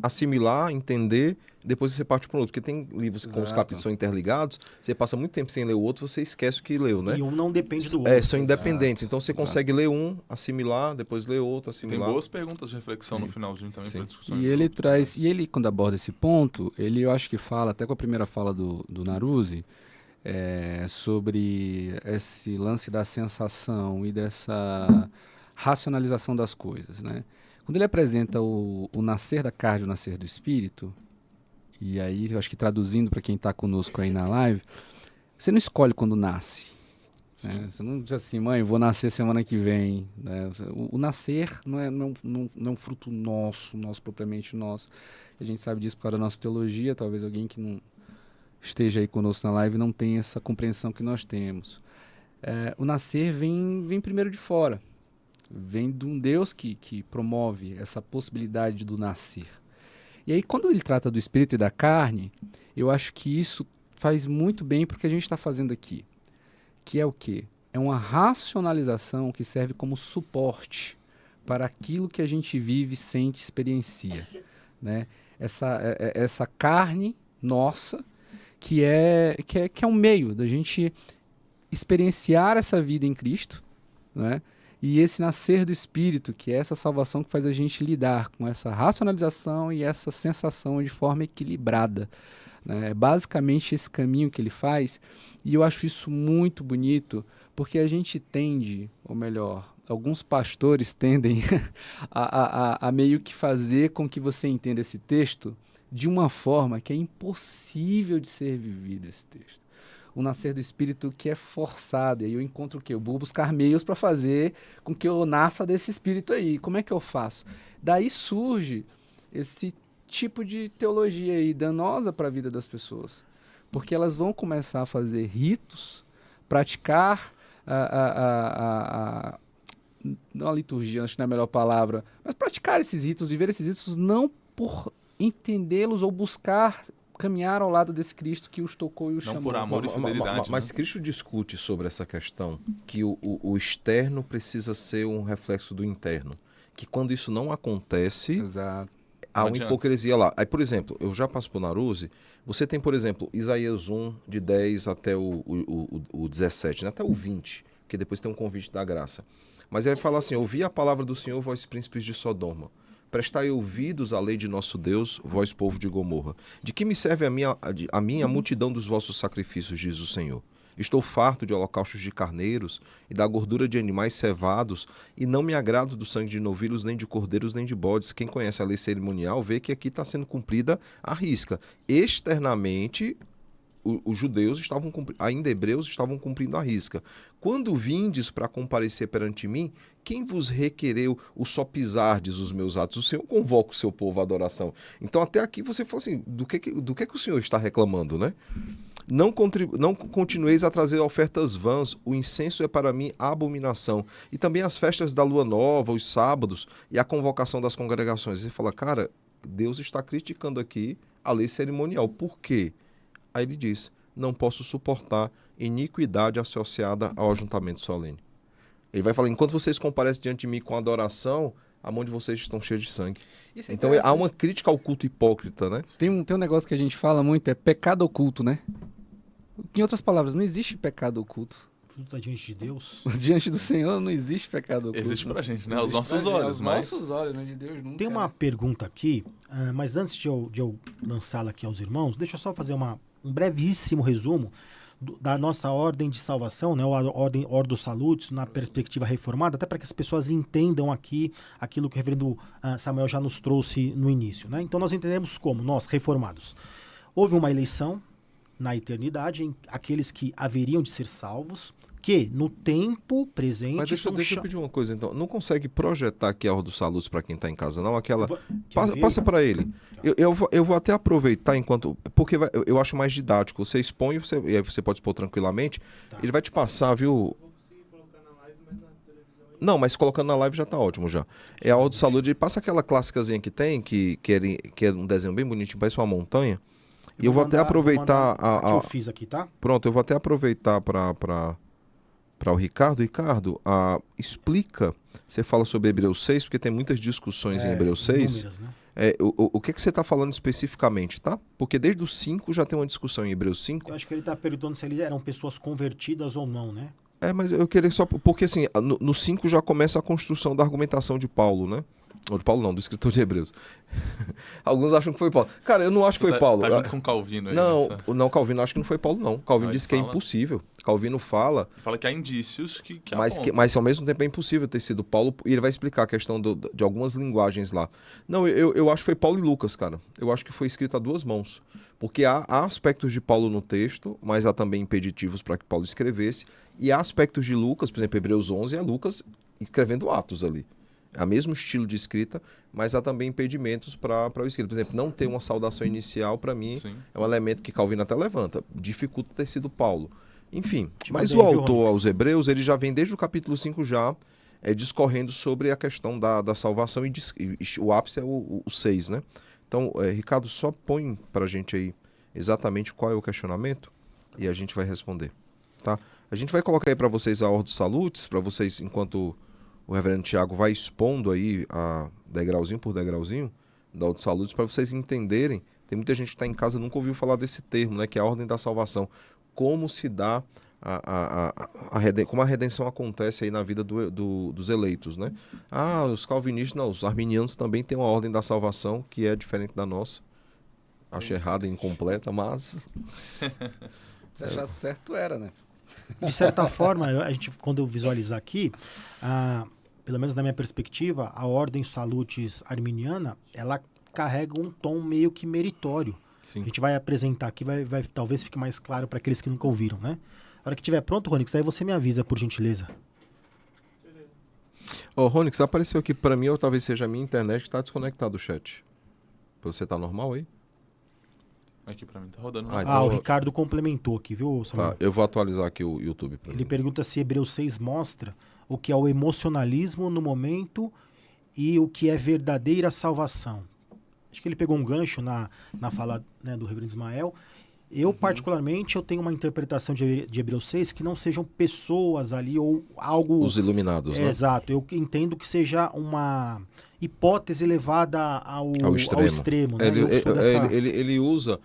S1: assimilar, entender, depois você parte para o outro. Porque tem livros com os capítulos são interligados, você passa muito tempo sem ler o outro, você esquece o que leu, né?
S4: E um não depende do outro.
S1: São independentes, então você consegue ler um, assimilar, depois ler outro, assimilar.
S3: Tem boas perguntas de reflexão no finalzinho também para discussão.
S2: E ele traz, quando aborda esse ponto, eu acho que fala, até com a primeira fala do Naruse, sobre esse lance da sensação e dessa racionalização das coisas, né? Quando ele apresenta o nascer da carne e o nascer do espírito, e aí eu acho que traduzindo para quem está conosco aí na live, você não escolhe quando nasce. Né? Você não diz assim, mãe, vou nascer semana que vem. Né? O nascer não é um fruto nosso propriamente nosso. A gente sabe disso por causa da nossa teologia, talvez alguém que esteja aí conosco na live não tem essa compreensão que nós temos. O nascer vem primeiro de fora. Vem de um Deus que promove essa possibilidade do nascer. E aí, quando ele trata do espírito e da carne, eu acho que isso faz muito bem para o que a gente está fazendo aqui. Que é o quê? É uma racionalização que serve como suporte para aquilo que a gente vive, sente, experiencia. Né? Essa carne nossa, que é um meio da gente experienciar essa vida em Cristo, né? E esse nascer do Espírito, que é essa salvação que faz a gente lidar com essa racionalização e essa sensação de forma equilibrada. Né? É basicamente esse caminho que ele faz, e eu acho isso muito bonito, porque a gente tende, ou melhor, alguns pastores tendem a meio que fazer com que você entenda esse texto de uma forma que é impossível de ser vivido esse texto. O nascer do Espírito que é forçado. E aí eu encontro o quê? Eu vou buscar meios para fazer com que eu nasça desse Espírito aí. Como é que eu faço? Daí surge esse tipo de teologia aí danosa para a vida das pessoas. Porque elas vão começar a fazer ritos, praticar não a liturgia, acho que não é a melhor palavra, mas praticar esses ritos, viver esses ritos não por entendê-los ou buscar caminhar ao lado desse Cristo que os tocou e os chamou.
S3: Não por amor e fidelidade.
S1: Mas Cristo discute sobre essa questão, que o externo precisa ser um reflexo do interno. Que quando isso não acontece,
S2: Exato.
S1: há uma hipocrisia lá. Aí, por exemplo, eu já passo por Naruse, você tem, por exemplo, Isaías 1, de 10 até o 17, né? Até o 20, que depois tem um convite da graça. Mas ele fala assim, ouvi a palavra do Senhor, vós príncipes de Sodoma. Prestai ouvidos à lei de nosso Deus, vós povo de Gomorra. De que me serve a minha multidão dos vossos sacrifícios, diz o Senhor? Estou farto de holocaustos de carneiros e da gordura de animais cevados, e não me agrado do sangue de novilhos, nem de cordeiros, nem de bodes. Quem conhece a lei cerimonial vê que aqui está sendo cumprida à risca. Externamente, os judeus estavam ainda hebreus estavam cumprindo à risca. Quando vindes para comparecer perante mim, quem vos requereu o só pisardes os meus atos? O Senhor convoca o seu povo à adoração. Então até aqui você fala assim, do que o Senhor está reclamando, né? Não continueis a trazer ofertas vãs, o incenso é para mim abominação. E também as festas da lua nova, os sábados e a convocação das congregações. Você fala, cara, Deus está criticando aqui a lei cerimonial. Por quê? Aí ele diz, não posso suportar iniquidade associada ao ajuntamento solene. Ele vai falar, enquanto vocês comparecem diante de mim com adoração, a mão de vocês estão cheias de sangue. Então há uma crítica ao culto hipócrita, né?
S2: Tem um negócio que a gente fala muito, é pecado oculto, né? Em outras palavras, não existe pecado oculto.
S4: Tudo está diante de Deus.
S2: Diante do Senhor não existe pecado oculto.
S3: Existe pra gente, né? Aos nossos olhos.
S2: Aos nossos olhos, mas de Deus nunca.
S4: Tem uma pergunta aqui, mas antes de eu lançá-la aqui aos irmãos, deixa eu só fazer um brevíssimo resumo da nossa ordem de salvação, né? A ordem Ordo Salutis, na perspectiva reformada, até para que as pessoas entendam aqui aquilo que o reverendo Samuel já nos trouxe no início, né? Então nós entendemos como, nós reformados, houve uma eleição na eternidade, em aqueles que haveriam de ser salvos, que no tempo presente...
S1: Mas deixa eu pedir uma coisa, então. Não consegue projetar aqui a Ordo Salutis para quem está em casa, não? Aquela... Passa para ele. Eu vou até aproveitar enquanto... Porque eu acho mais didático. Você expõe, e aí você pode expor tranquilamente. Tá. Ele vai te passar, viu... Não, mas colocando na live já tá ótimo já. É a Ordo Salutis, ele passa aquela clássicazinha que tem, que é um desenho bem bonitinho, parece uma montanha. E eu vou até aproveitar...
S4: que eu fiz aqui, tá?
S1: Pronto, eu vou até aproveitar para o Ricardo. Ricardo, explica, você fala sobre Hebreus 6, porque tem muitas discussões em Hebreus 6. Números, né? O que você está falando especificamente, tá? Porque desde o 5 já tem uma discussão em Hebreus 5.
S4: Eu acho que ele está perguntando se eles eram pessoas convertidas ou não, né?
S1: Mas eu queria só... Porque assim, no 5 já começa a construção da argumentação de Paulo, né? Ou de Paulo não, do escritor de Hebreus. Alguns acham que foi Paulo. Cara, eu não acho que foi Paulo.
S3: Tá junto com Calvino aí.
S1: Não, Calvino acho que não foi Paulo, não. Calvino disse que é impossível. Calvino fala...
S3: Ele fala que há indícios que
S1: mas ao mesmo tempo é impossível ter sido Paulo. E ele vai explicar a questão de algumas linguagens lá. Não, eu acho que foi Paulo e Lucas, cara. Eu acho que foi escrito a duas mãos. Porque há aspectos de Paulo no texto, mas há também impeditivos para que Paulo escrevesse. E há aspectos de Lucas, por exemplo, Hebreus 11 é Lucas escrevendo Atos ali. É o mesmo estilo de escrita, mas há também impedimentos para o escrito. Por exemplo, não ter uma saudação inicial, para mim,
S3: Sim.
S1: é um elemento que Calvino até levanta. Dificulta ter sido Paulo. Enfim, mas
S4: mandei,
S1: o
S4: viu,
S1: autor
S4: Ronix?
S1: aos Hebreus, ele já vem desde o capítulo 5 já discorrendo sobre a questão da salvação e o ápice é o 6, né? Então, Ricardo, só põe para a gente aí exatamente qual é o questionamento e a gente vai responder, tá? A gente vai colocar aí para vocês a Ordo Salutis, para vocês, enquanto o reverendo Tiago vai expondo aí, degrauzinho por degrauzinho, da Ordo Salutis, para vocês entenderem. Tem muita gente que está em casa e nunca ouviu falar desse termo, né? Que é a ordem da salvação. Como se dá como a redenção acontece aí na vida dos eleitos, né? Os calvinistas, não, os arminianos também têm uma ordem da salvação que é diferente da nossa. Acho errada e incompleta, mas...
S2: Se achasse certo, era, né?
S4: De certa forma, a gente, quando eu visualizar aqui, pelo menos na minha perspectiva, a ordem Salutis arminiana, ela carrega um tom meio que meritório.
S1: Sim.
S4: A gente vai apresentar aqui, talvez fique mais claro para aqueles que nunca ouviram, né? A hora que estiver pronto, Ronix, aí você me avisa, por gentileza.
S1: Ronix, apareceu aqui para mim, ou talvez seja a minha internet que está desconectado o chat. Você tá normal aí?
S3: Aqui pra mim tá rodando.
S1: Então
S4: o Ricardo complementou aqui, viu, Samuel?
S1: Tá, eu vou atualizar aqui o YouTube para
S4: Ele
S1: mim.
S4: pergunta se Hebreus 6 mostra o que é o emocionalismo no momento e o que é verdadeira salvação. Acho que ele pegou um gancho na fala, né, do reverendo Ismael. Eu, particularmente, eu tenho uma interpretação de Hebreus 6 que não sejam pessoas ali ou algo...
S1: Os iluminados, né?
S4: Exato. Eu entendo que seja uma hipótese levada ao extremo. Né?
S1: Ele usa...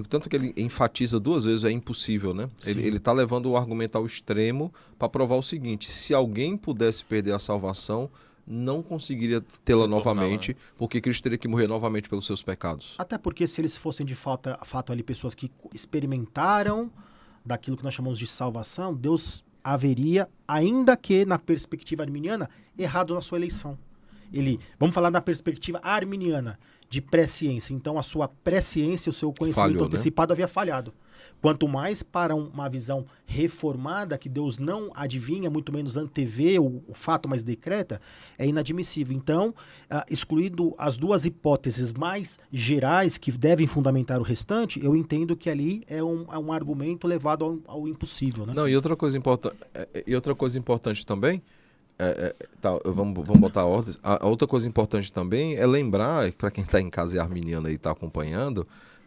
S1: tanto que ele enfatiza duas vezes, é impossível, né? Ele está levando o argumento ao extremo para provar o seguinte: se alguém pudesse perder a salvação, não conseguiria tê-la novamente, porque Cristo teria que morrer novamente pelos seus pecados.
S4: Até porque se eles fossem de fato ali pessoas que experimentaram daquilo que nós chamamos de salvação, Deus haveria, ainda que na perspectiva arminiana, errado na sua eleição. Vamos falar da perspectiva arminiana, de presciência. Então, a sua presciência, o seu conhecimento antecipado havia falhado. Quanto mais para uma visão reformada, que Deus não adivinha, muito menos antevê o fato, mas decreta, é inadmissível. Então, excluído as duas hipóteses mais gerais que devem fundamentar o restante, eu entendo que ali é um argumento levado ao impossível. Né?
S1: Não, e outra coisa importante também, vamos botar a ordem. A outra coisa importante também é lembrar, para quem está em casa e arminiano aí está acompanhando,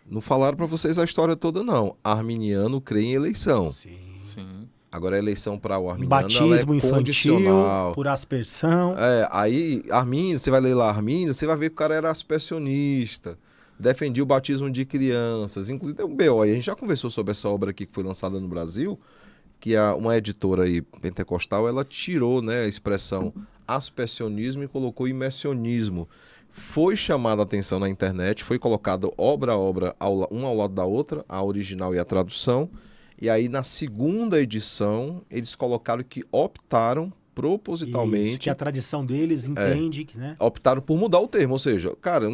S1: não falaram para vocês a história toda, não. Arminiano crê em eleição.
S3: Sim.
S1: Agora a eleição para o arminiano
S4: batismo
S1: é
S4: infantil,
S1: condicional.
S4: por aspersão.
S1: Aí, Armínio, você vai ler lá Armínio, você vai ver que o cara era aspersionista, defendia o batismo de crianças. Inclusive, tem um BO, a gente já conversou sobre essa obra aqui que foi lançada no Brasil, que uma editora aí pentecostal, ela tirou, né, a expressão aspersionismo e colocou imersionismo. Foi chamada a atenção na internet, foi colocado obra a obra, uma ao lado da outra, a original e a tradução, e aí na segunda edição eles colocaram que optaram propositalmente...
S4: Isso, que a tradição deles entende, né?
S1: Optaram por mudar o termo, ou seja, cara,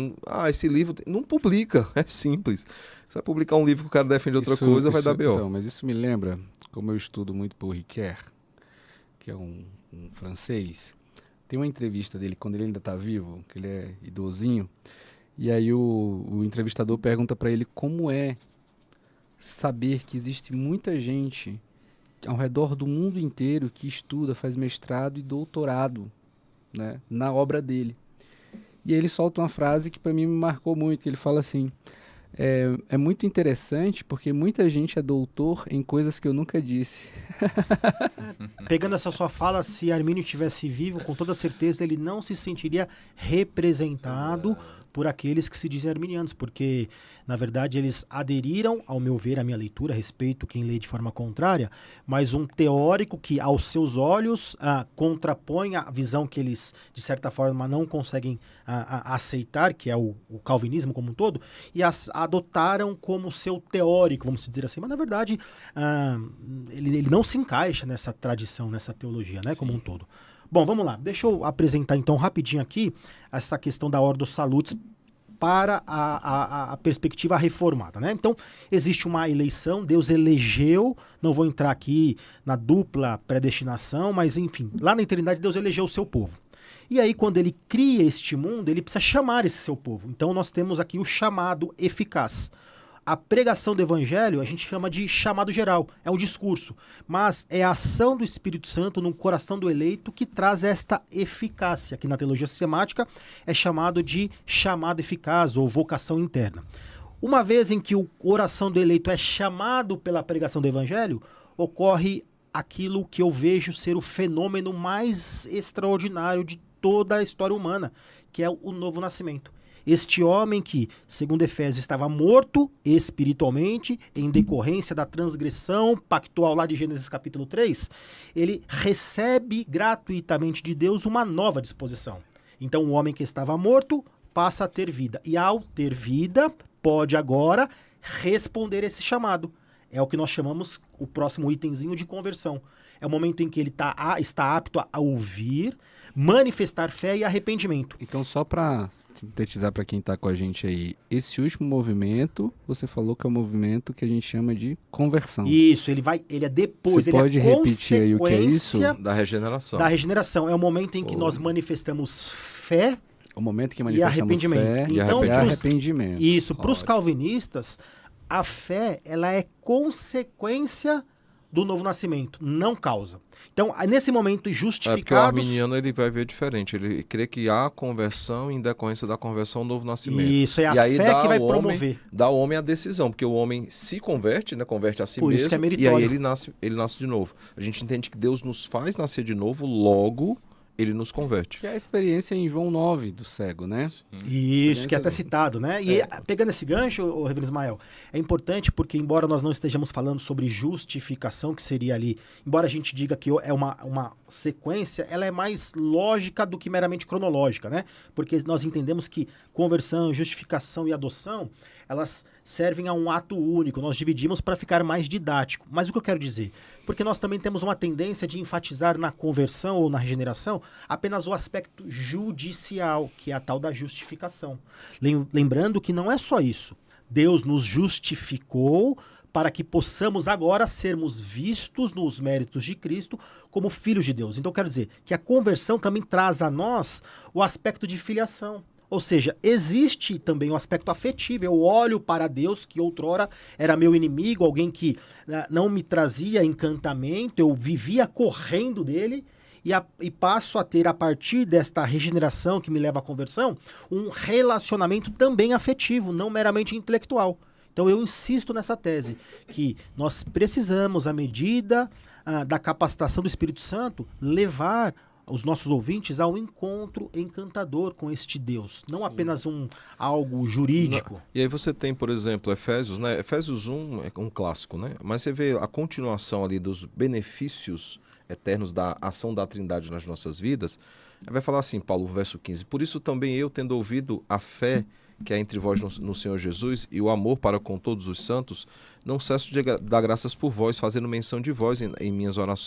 S1: esse livro não publica, é simples. Você vai publicar um livro que o cara defende outra coisa, vai dar B.O.
S2: Então, mas isso me lembra, como eu estudo muito por Ricoeur, que é um francês, tem uma entrevista dele quando ele ainda está vivo, que ele é idosinho, e aí o entrevistador pergunta para ele como é saber que existe muita gente ao redor do mundo inteiro que estuda, faz mestrado e doutorado, né, na obra dele. E aí ele solta uma frase que para mim me marcou muito, que ele fala assim: é muito interessante porque muita gente é doutor em coisas que eu nunca disse.
S4: Pegando essa sua fala, se Armínio estivesse vivo, com toda certeza ele não se sentiria representado por aqueles que se dizem arminianos, porque, na verdade, eles aderiram, ao meu ver, à minha leitura, respeito quem lê de forma contrária, mas um teórico que, aos seus olhos, contrapõe a visão que eles, de certa forma, não conseguem aceitar, que é o calvinismo como um todo, e adotaram como seu teórico, vamos dizer assim, mas, na verdade, ele não se encaixa nessa tradição, nessa teologia, né, como um todo. Bom, vamos lá. Deixa eu apresentar então rapidinho aqui essa questão da Ordo Salutis para a perspectiva reformada, né? Então, existe uma eleição, Deus elegeu, não vou entrar aqui na dupla predestinação, mas enfim, lá na eternidade Deus elegeu o seu povo. E aí, quando ele cria este mundo, ele precisa chamar esse seu povo. Então, nós temos aqui o chamado eficaz. A pregação do evangelho a gente chama de chamado geral, é um discurso, mas é a ação do Espírito Santo no coração do eleito que traz esta eficácia, que na teologia sistemática é chamado de chamado eficaz ou vocação interna. Uma vez em que o coração do eleito é chamado pela pregação do evangelho, ocorre aquilo que eu vejo ser o fenômeno mais extraordinário de toda a história humana, que é o novo nascimento. Este homem que, segundo Efésios, estava morto espiritualmente em decorrência da transgressão pactual lá de Gênesis capítulo 3, ele recebe gratuitamente de Deus uma nova disposição. Então o homem que estava morto passa a ter vida. E ao ter vida, pode agora responder esse chamado. É o que nós chamamos, o próximo itemzinho, de conversão. É o momento em que ele está apto a ouvir, manifestar fé e arrependimento.
S2: Então, só para sintetizar para quem está com a gente aí, esse último movimento, você falou que é o movimento que a gente chama de conversão.
S4: Isso, ele é depois,
S2: você
S4: ele
S2: pode
S4: é
S2: repetir aí o que é isso?
S1: Da regeneração.
S4: Da regeneração. É o momento em que nós manifestamos fé
S2: O momento que
S4: e
S2: manifestamos
S4: arrependimento.
S2: fé
S4: Então,
S2: e arrependimento.
S4: Isso, para os
S2: Ótimo.
S4: calvinistas, a fé ela é consequência do novo nascimento, não causa. Então, nesse momento,
S1: Porque o
S4: justificados...
S1: arminiano ele vai ver diferente. Ele crê que há conversão e em decorrência da conversão, novo nascimento.
S4: Isso, é a
S1: E aí
S4: fé
S1: dá
S4: que vai
S1: ao homem-
S4: promover.
S1: Dá ao homem a decisão, porque o homem se converte, né? Converte a si
S4: Por isso
S1: mesmo.
S4: que é
S1: e
S4: meritório.
S1: aí ele nasce de novo. A gente entende que Deus nos faz nascer de novo, logo ele nos converte.
S2: Que é a experiência em João 9 do cego, né?
S4: Isso, que é até
S2: do-
S4: citado, né? E pegando esse gancho, o Reverendo Ismael, é importante porque, embora nós não estejamos falando sobre justificação, que seria ali, embora a gente diga que é uma sequência, ela é mais lógica do que meramente cronológica, né? Porque nós entendemos que conversão, justificação e adoção, elas servem a um ato único, nós dividimos para ficar mais didático. Mas o que eu quero dizer? Porque nós também temos uma tendência de enfatizar na conversão ou na regeneração apenas o aspecto judicial, que é a tal da justificação. Lembrando que não é só isso. Deus nos justificou para que possamos agora sermos vistos nos méritos de Cristo como filhos de Deus. Então eu quero dizer que a conversão também traz a nós o aspecto de filiação. Ou seja, existe também o aspecto afetivo. Eu olho para Deus, que outrora era meu inimigo, alguém que não me trazia encantamento, eu vivia correndo dele, e passo a ter, a partir desta regeneração que me leva à conversão, um relacionamento também afetivo, não meramente intelectual. Então eu insisto nessa tese, que nós precisamos, à medida da capacitação do Espírito Santo, levar os nossos ouvintes ao encontro encantador com este Deus, não apenas algo jurídico.
S1: E aí você tem, por exemplo, Efésios, né? Efésios 1 é um clássico, né? Mas você vê a continuação ali dos benefícios eternos da ação da Trindade nas nossas vidas. Vai falar assim, Paulo, verso 15: por isso também eu, tendo ouvido a fé que há entre vós no Senhor Jesus e o amor para com todos os santos, não cesso de dar graças por vós, fazendo menção de vós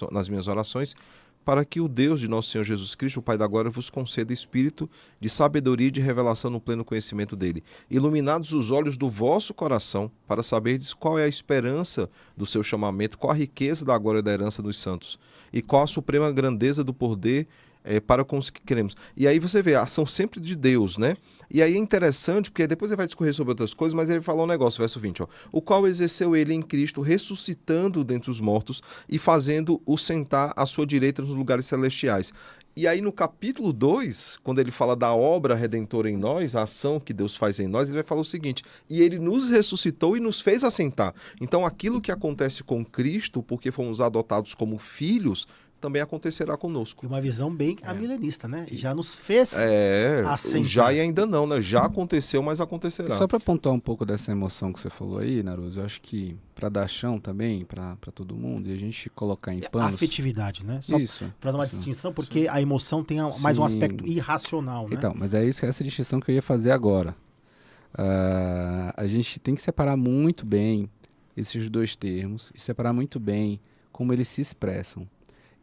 S1: nas minhas orações, para que o Deus de nosso Senhor Jesus Cristo, o Pai da glória, vos conceda espírito de sabedoria e de revelação no pleno conhecimento dele, iluminados os olhos do vosso coração, para saberdes qual é a esperança do seu chamamento, qual a riqueza da glória da herança dos santos, e qual a suprema grandeza do poder para com os que queremos. E aí você vê a ação sempre de Deus, né? E aí é interessante, porque depois ele vai discorrer sobre outras coisas, mas ele fala um negócio, verso 20, ó: o qual exerceu ele em Cristo, ressuscitando dentre os mortos e fazendo-o sentar à sua direita nos lugares celestiais. E aí no capítulo 2, quando ele fala da obra redentora em nós, a ação que Deus faz em nós, ele vai falar o seguinte: e ele nos ressuscitou e nos fez assentar. Então aquilo que acontece com Cristo, porque fomos adotados como filhos, também acontecerá conosco.
S4: E uma visão bem amilenista, né? Já nos fez assentar.
S1: Já e ainda não, né? Já aconteceu, mas acontecerá.
S2: Só para pontuar um pouco dessa emoção que você falou aí, Naruso, eu acho que para dar chão também, para todo mundo, e a gente colocar em panos...
S4: Afetividade, né? Só
S2: Isso.
S4: para dar uma distinção, porque a emoção tem mais um aspecto irracional, né?
S2: Então, mas é essa distinção que eu ia fazer agora. A gente tem que separar muito bem esses dois termos, e separar muito bem como eles se expressam.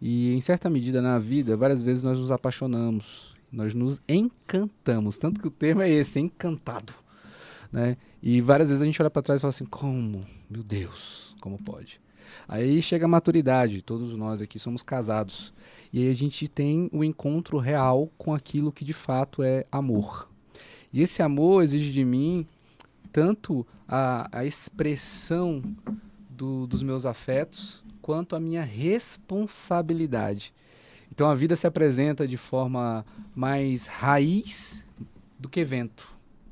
S2: E, em certa medida, na vida, várias vezes nós nos apaixonamos, nós nos encantamos, tanto que o termo é esse, encantado, né? E várias vezes a gente olha para trás e fala assim, como? Meu Deus, como pode? Aí chega a maturidade, todos nós aqui somos casados, E aí a gente tem o encontro real com aquilo que de fato é amor. E esse amor exige de mim tanto a expressão dos meus afetos, quanto a minha responsabilidade. Então a vida se apresenta de forma mais raiz do que vento,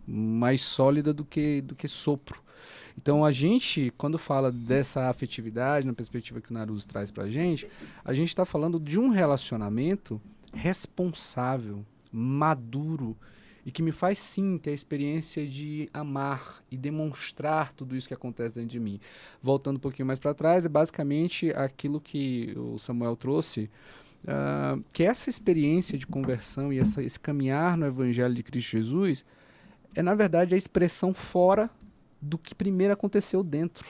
S2: mais sólida do que sopro. Então a gente, quando fala dessa afetividade, na perspectiva que o Naruto traz pra gente, a gente está falando de um relacionamento responsável, maduro, e que me faz sim ter a experiência de amar e demonstrar tudo isso que acontece dentro de mim. Voltando um pouquinho mais para trás, é basicamente aquilo que o Samuel trouxe, que essa experiência de conversão e esse caminhar no Evangelho de Cristo Jesus é, na verdade, a expressão fora do que primeiro aconteceu dentro,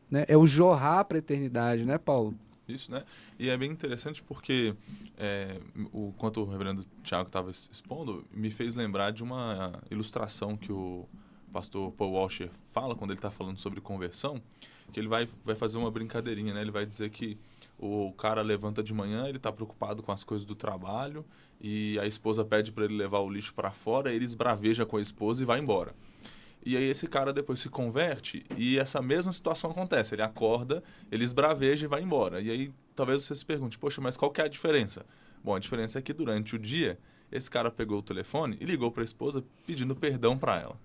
S2: né? É o jorrar para a eternidade, né, Paulo?
S3: Isso, né? E é bem interessante porque quanto o reverendo Tiago estava expondo, me fez lembrar de uma ilustração que o pastor Paul Washer fala quando ele está falando sobre conversão, que ele vai fazer uma brincadeirinha, né? Ele vai dizer que o cara levanta de manhã, ele está preocupado com as coisas do trabalho e a esposa pede para ele levar o lixo para fora, ele esbraveja com a esposa e vai embora. E aí esse cara depois se converte e essa mesma situação acontece. Ele acorda, ele esbraveja e vai embora. E aí talvez você se pergunte, poxa, mas qual que é a diferença? Bom, a diferença é que durante o dia, esse cara pegou o telefone e ligou para a esposa pedindo perdão para ela.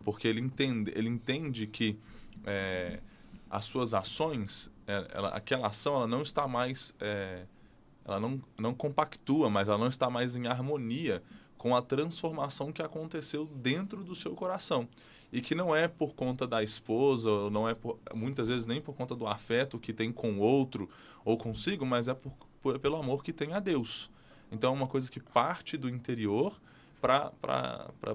S3: Porque ele entende que as suas ações, aquela ação, ela não está mais... ela não compactua, mas ela não está mais em harmonia com a transformação que aconteceu dentro do seu coração. E que não é por conta da esposa, ou não é muitas vezes nem por conta do afeto que tem com o outro ou consigo, mas é pelo amor que tem a Deus. Então é uma coisa que parte do interior para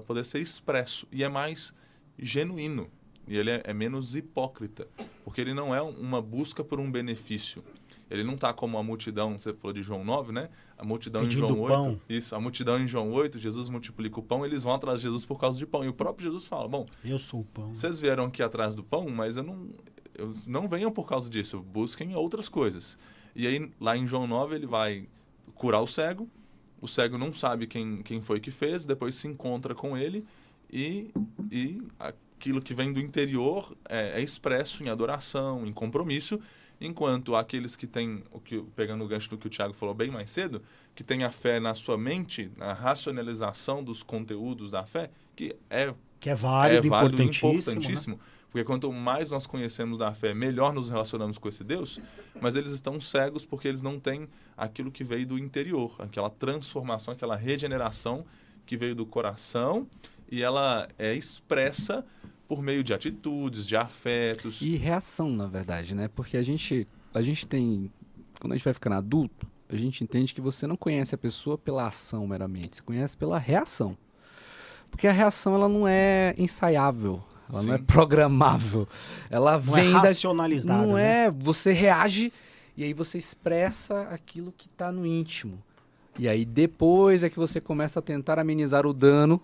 S3: poder ser expresso. E é mais genuíno. E ele é menos hipócrita. Porque ele não é uma busca por um benefício. Ele não está como a multidão, você falou de João 9, né? A multidão
S4: pedindo
S3: em João 8.
S4: Pão.
S3: Isso, a multidão em João 8, Jesus multiplica o pão, eles vão atrás de Jesus por causa de pão. E o próprio Jesus fala, bom,
S4: eu sou o pão.
S3: Vocês vieram aqui atrás do pão, mas não venham por causa disso, busquem outras coisas. E aí, lá em João 9, ele vai curar o cego não sabe quem foi que fez, depois se encontra com ele e aquilo que vem do interior é expresso em adoração, em compromisso, enquanto aqueles que têm, pegando o gancho do que o Tiago falou bem mais cedo, que tem a fé na sua mente, na racionalização dos conteúdos da fé, que é
S4: válido,
S3: válido
S4: importantíssimo,
S3: né? Porque quanto mais nós conhecemos da fé, melhor nos relacionamos com esse Deus, mas eles estão cegos porque eles não têm aquilo que veio do interior, aquela transformação, aquela regeneração que veio do coração e ela é expressa por meio de atitudes, de afetos.
S2: E reação, na verdade, né? Porque a gente tem... Quando a gente vai ficando adulto, a gente entende que você não conhece a pessoa pela ação meramente, você conhece pela reação. Porque a reação, ela não é ensaiável, ela não é programável. Ela vem
S4: racionalizada,
S2: não
S4: né?
S2: Você reage e aí você expressa aquilo que está no íntimo. E aí depois é que você começa a tentar amenizar o dano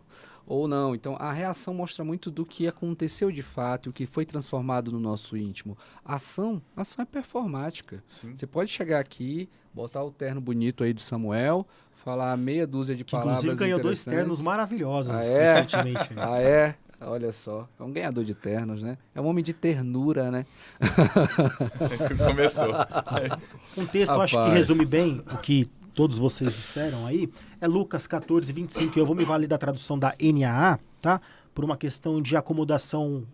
S2: ou não. Então, a reação mostra muito do que aconteceu de fato, o que foi transformado no nosso íntimo. A ação é performática.
S3: Sim.
S2: Você pode chegar aqui, botar o terno bonito aí do Samuel, falar meia dúzia de
S4: que
S2: palavras
S4: inclusive ganhou 2 ternos maravilhosos recentemente.
S2: Ah, é? Olha só. É um ganhador de ternos, né? É um homem de ternura, né?
S3: Começou.
S4: Um texto, eu acho que resume bem o que todos vocês disseram aí, é Lucas 14, 25. Eu vou me valer da tradução da NAA, tá? Por uma questão de acomodação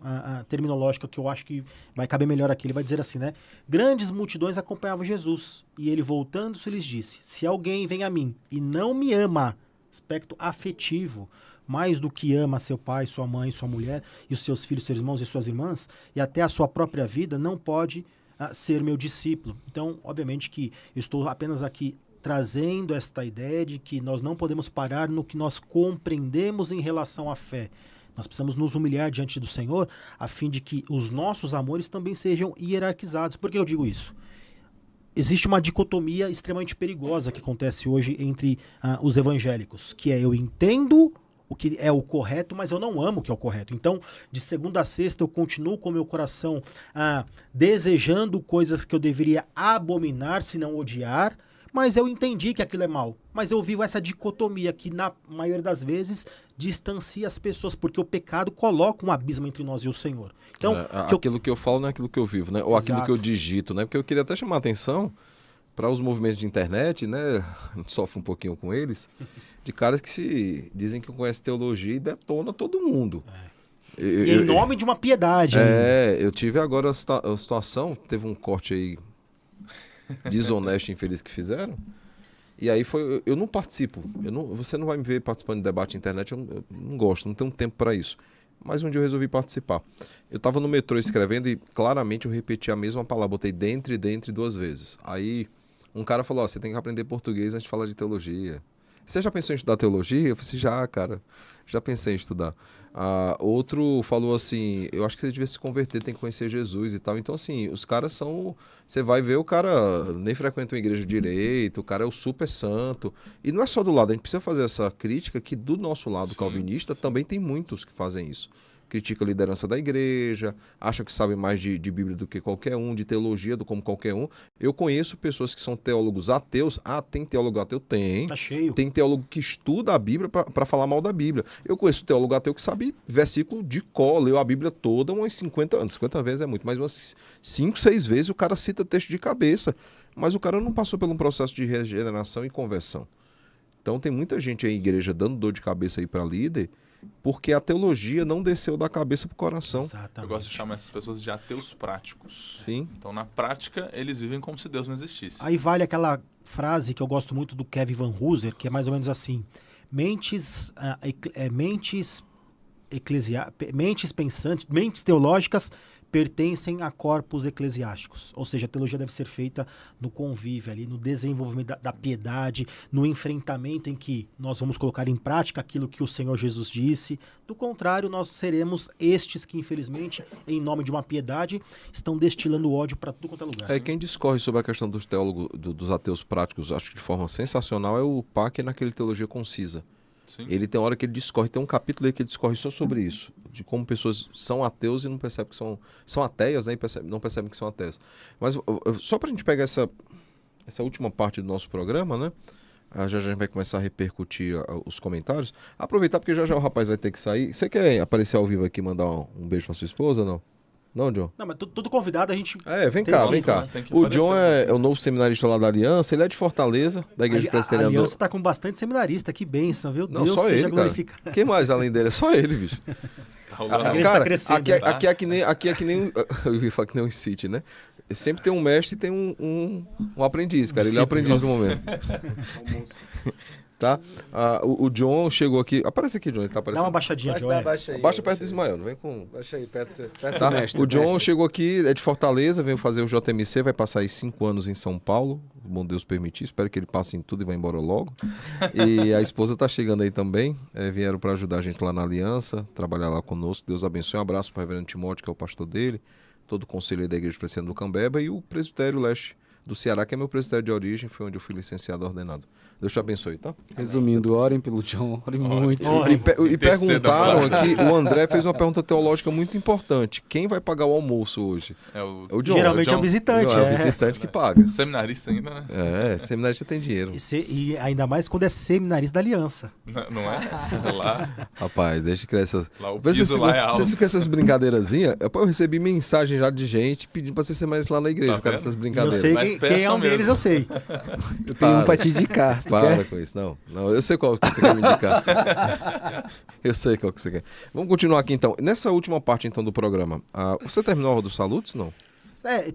S4: terminológica que eu acho que vai caber melhor aqui. Ele vai dizer assim, né? Grandes multidões acompanhavam Jesus e ele, voltando-se, lhes disse, se alguém vem a mim e não me ama, aspecto afetivo, mais do que ama seu pai, sua mãe, sua mulher, e os seus filhos, seus irmãos e suas irmãs, e até a sua própria vida, não pode ser meu discípulo. Então, obviamente que eu estou apenas aqui trazendo esta ideia de que nós não podemos parar no que nós compreendemos em relação à fé. Nós precisamos nos humilhar diante do Senhor a fim de que os nossos amores também sejam hierarquizados. Por que eu digo isso? Existe uma dicotomia extremamente perigosa que acontece hoje entre os evangélicos, que é eu entendo o que é o correto, mas eu não amo o que é o correto. Então, de segunda a sexta, eu continuo com o meu coração desejando coisas que eu deveria abominar, se não odiar, mas eu entendi que aquilo é mal. Mas eu vivo essa dicotomia que, na maioria das vezes, distancia as pessoas, porque o pecado coloca um abismo entre nós e o Senhor. Então,
S1: aquilo que eu falo não é aquilo que eu vivo, né? Ou aquilo
S4: Exato.
S1: que eu digito, né? Porque eu queria até chamar a atenção para os movimentos de internet, né? A gente sofre um pouquinho com eles, de caras que se dizem que conhecem teologia e detona todo mundo.
S4: E em nome de uma piedade. ainda.
S1: Eu tive agora a situação, teve um corte aí desonesto e infeliz que fizeram, e aí eu não participo, você não vai me ver participando de debate na internet, eu não gosto, não tenho tempo para isso. Mas um dia eu resolvi participar. Eu estava no metrô escrevendo e claramente eu repeti a mesma palavra, botei dentre 2 vezes. Aí um cara falou, você tem que aprender português antes de falar de teologia. Você já pensou em estudar teologia? Eu falei assim, já, cara, já pensei em estudar. Outro falou assim, eu acho que você devia se converter, tem que conhecer Jesus e tal. Então, assim, os caras são... Você vai ver, o cara nem frequenta uma igreja direito, o cara é o super santo. E não é só do lado, a gente precisa fazer essa crítica que do nosso lado calvinista também tem muitos que fazem isso. Critica a liderança da igreja, acha que sabe mais de Bíblia do que qualquer um, de teologia do como qualquer um. Eu conheço pessoas que são teólogos ateus. Tem teólogo ateu? Tem.
S4: Tá cheio.
S1: Tem teólogo que estuda a Bíblia para falar mal da Bíblia. Eu conheço teólogo ateu que sabe versículo de cor, leu a Bíblia toda umas 50 vezes é muito, mas umas 5, 6 vezes o cara cita texto de cabeça. Mas o cara não passou por um processo de regeneração e conversão. Então tem muita gente aí em igreja dando dor de cabeça aí para líder, porque a teologia não desceu da cabeça pro coração.
S4: Exatamente.
S3: Eu gosto de chamar essas pessoas de ateus práticos.
S1: Sim.
S3: Então, na prática, eles vivem como se Deus não existisse.
S4: Aí vale aquela frase que eu gosto muito do Kevin Van Hooser, que é mais ou menos assim: mentes pensantes, mentes teológicas pertencem a corpos eclesiásticos. Ou seja, a teologia deve ser feita no convívio ali, no desenvolvimento da piedade, no enfrentamento em que nós vamos colocar em prática aquilo que o Senhor Jesus disse. Do contrário, nós seremos estes que, infelizmente, em nome de uma piedade, estão destilando ódio para tudo quanto é lugar.
S1: Quem discorre sobre a questão dos teólogos, dos ateus práticos, acho que de forma sensacional, é o Packer naquele Teologia Concisa.
S3: Sim.
S1: Ele tem hora que ele discorre, tem um capítulo aí que ele discorre só sobre isso, de como pessoas são ateus e não percebem que são ateias, né, e não percebem que são ateias. Mas só pra gente pegar essa última parte do nosso programa, né, já a gente vai começar a repercutir os comentários. Aproveitar porque já o rapaz vai ter que sair. Você quer aparecer ao vivo aqui e mandar um beijo pra sua esposa, não? Não, John?
S4: Não, mas todo convidado a gente...
S1: Vem cá. O John é o novo seminarista lá da Aliança, ele é de Fortaleza, da Igreja Presbiteriana.
S4: A Aliança tá com bastante seminarista, que bênção, viu?
S1: Não,
S4: Deus
S1: só
S4: seja
S1: ele, cara.
S4: glorificado.
S1: Quem mais além dele? É só ele, bicho.
S3: Tá rolando.
S4: A igreja
S1: Cara,
S4: tá crescendo,
S1: aqui é que nem eu ia falar que nem um City, né? Sempre tem um mestre e tem um aprendiz, cara. Ele é o aprendiz do momento. Tá? O John chegou aqui. Aparece aqui, John. Ele tá aparecendo.
S4: Dá uma baixadinha, John.
S1: Baixa perto do Ismael, não vem com...
S2: Baixa aí, perto
S1: Tá?
S2: do mestre.
S1: O John chegou aqui, é de Fortaleza, veio fazer o JMC, vai passar aí 5 anos em São Paulo, bom Deus permitir, espero que ele passe em tudo e vá embora logo. E a esposa tá chegando aí também, vieram para ajudar a gente lá na Aliança, trabalhar lá conosco, Deus abençoe, um abraço para o reverendo Timóteo, que é o pastor dele, todo o conselho aí da Igreja Presbiteriana do Cambeba, e o presbitério leste do Ceará, que é meu presbitério de origem, foi onde eu fui licenciado ordenado. Deus te abençoe, tá?
S2: Resumindo, orem pelo John, orem muito.
S1: E perguntaram aqui, o André fez uma pergunta teológica muito importante. Quem vai pagar o almoço hoje?
S3: É o
S1: John.
S4: Geralmente é o
S3: John.
S4: visitante.
S1: É o visitante que paga.
S3: Seminarista ainda, né?
S1: Seminarista tem dinheiro.
S4: E ainda mais quando é seminarista da Aliança.
S3: Não é? Lá,
S1: Rapaz, deixa que essas...
S3: lá o piso lá é alto.
S1: Vocês ficam essas brincadeirazinhas? Eu recebi mensagem já de gente pedindo pra ser seminarista lá na igreja,
S3: Tá
S1: por causa
S3: vendo?
S1: dessas
S4: E eu
S1: brincadeiras.
S4: sei
S3: Mas
S4: quem é
S3: peçam
S4: um deles,
S3: mesmo.
S4: eu sei.
S2: Eu tenho um pra te indicar. tu
S1: Para
S2: quer?
S1: com isso, não, eu sei qual que você quer me indicar. Eu sei qual que você quer. Vamos continuar aqui então. Nessa última parte então do programa, você terminou a Hora dos Salutos, não?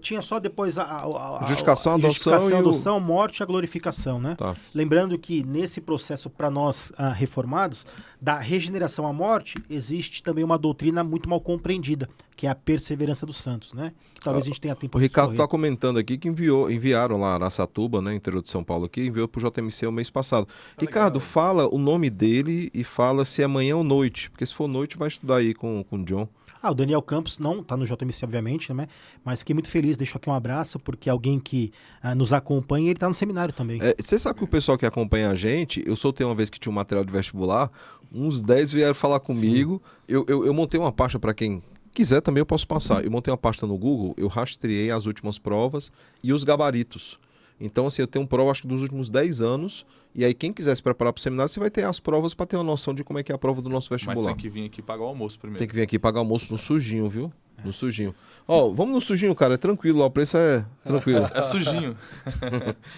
S4: Tinha só depois a
S1: Justificação, adoção e o-
S4: adoção, morte e a glorificação, né?
S1: Tá.
S4: Lembrando que nesse processo para nós reformados, da regeneração à morte, existe também uma doutrina muito mal compreendida, que é a perseverança dos santos, né? Que talvez a gente tenha tempo
S1: O
S4: de
S1: Ricardo
S4: discorrer.
S1: está comentando aqui que enviaram lá a Araçatuba, né, interior de São Paulo aqui, enviou pro JMC o mês passado. Ricardo, fala o nome dele e fala se é manhã ou noite, porque se for noite vai estudar aí com o John.
S4: O Daniel Campos não tá no JMC, obviamente, né? Mas fiquei muito feliz, deixo aqui um abraço, porque alguém que nos acompanha, ele tá no seminário também.
S1: Você sabe que o pessoal que acompanha a gente, eu soltei uma vez que tinha um material de vestibular, uns 10 vieram falar comigo, eu montei uma pasta para quem quiser também eu posso passar, eu montei uma pasta no Google, eu rastreei as últimas provas e os gabaritos. Então, assim, eu tenho prova, acho que dos últimos 10 anos, e aí quem quiser se preparar para o seminário, você vai ter as provas para ter uma noção de como é que é a prova do nosso vestibular.
S3: Mas tem que vir aqui pagar o almoço primeiro.
S1: Tem que vir aqui pagar almoço no sujinho, viu? No sujinho. Ó, vamos no sujinho, cara, é tranquilo, ó, o preço é tranquilo.
S3: É sujinho.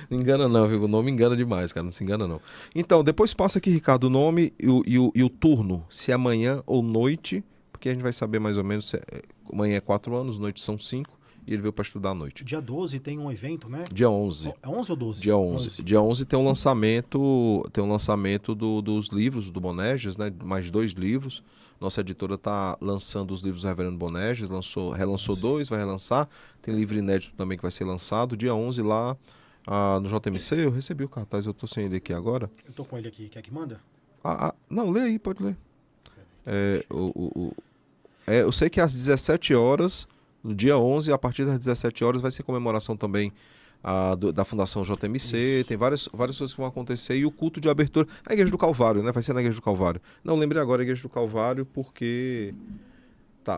S1: Não engana não, viu? O nome engana demais, cara, não se engana não. Então, depois passa aqui, Ricardo, o nome e o turno, se é manhã ou noite, porque a gente vai saber mais ou menos se manhã é 4 anos, noite são 5, e ele veio para estudar à noite.
S4: Dia 12 tem um evento, né?
S1: Dia 11.
S4: É 11 ou 12?
S1: Dia 11. Dia 11 tem um lançamento, dos livros do Bonerges, né? Mais 2 livros. Nossa editora está lançando os livros do Reverendo Bonerges, relançou 2, vai relançar. Tem livro inédito também que vai ser lançado. Dia 11 lá no JMC, eu recebi o cartaz, eu estou sem ele aqui agora.
S4: Eu tô com ele aqui, quer que manda?
S1: Não, lê aí, pode ler. Eu sei que às 17 horas, no dia 11, a partir das 17 horas, vai ser comemoração também da Fundação JMC. Isso. Tem várias coisas que vão acontecer. E o culto de abertura. A Igreja do Calvário, né? Vai ser na Igreja do Calvário. Não, lembrei agora a Igreja do Calvário porque...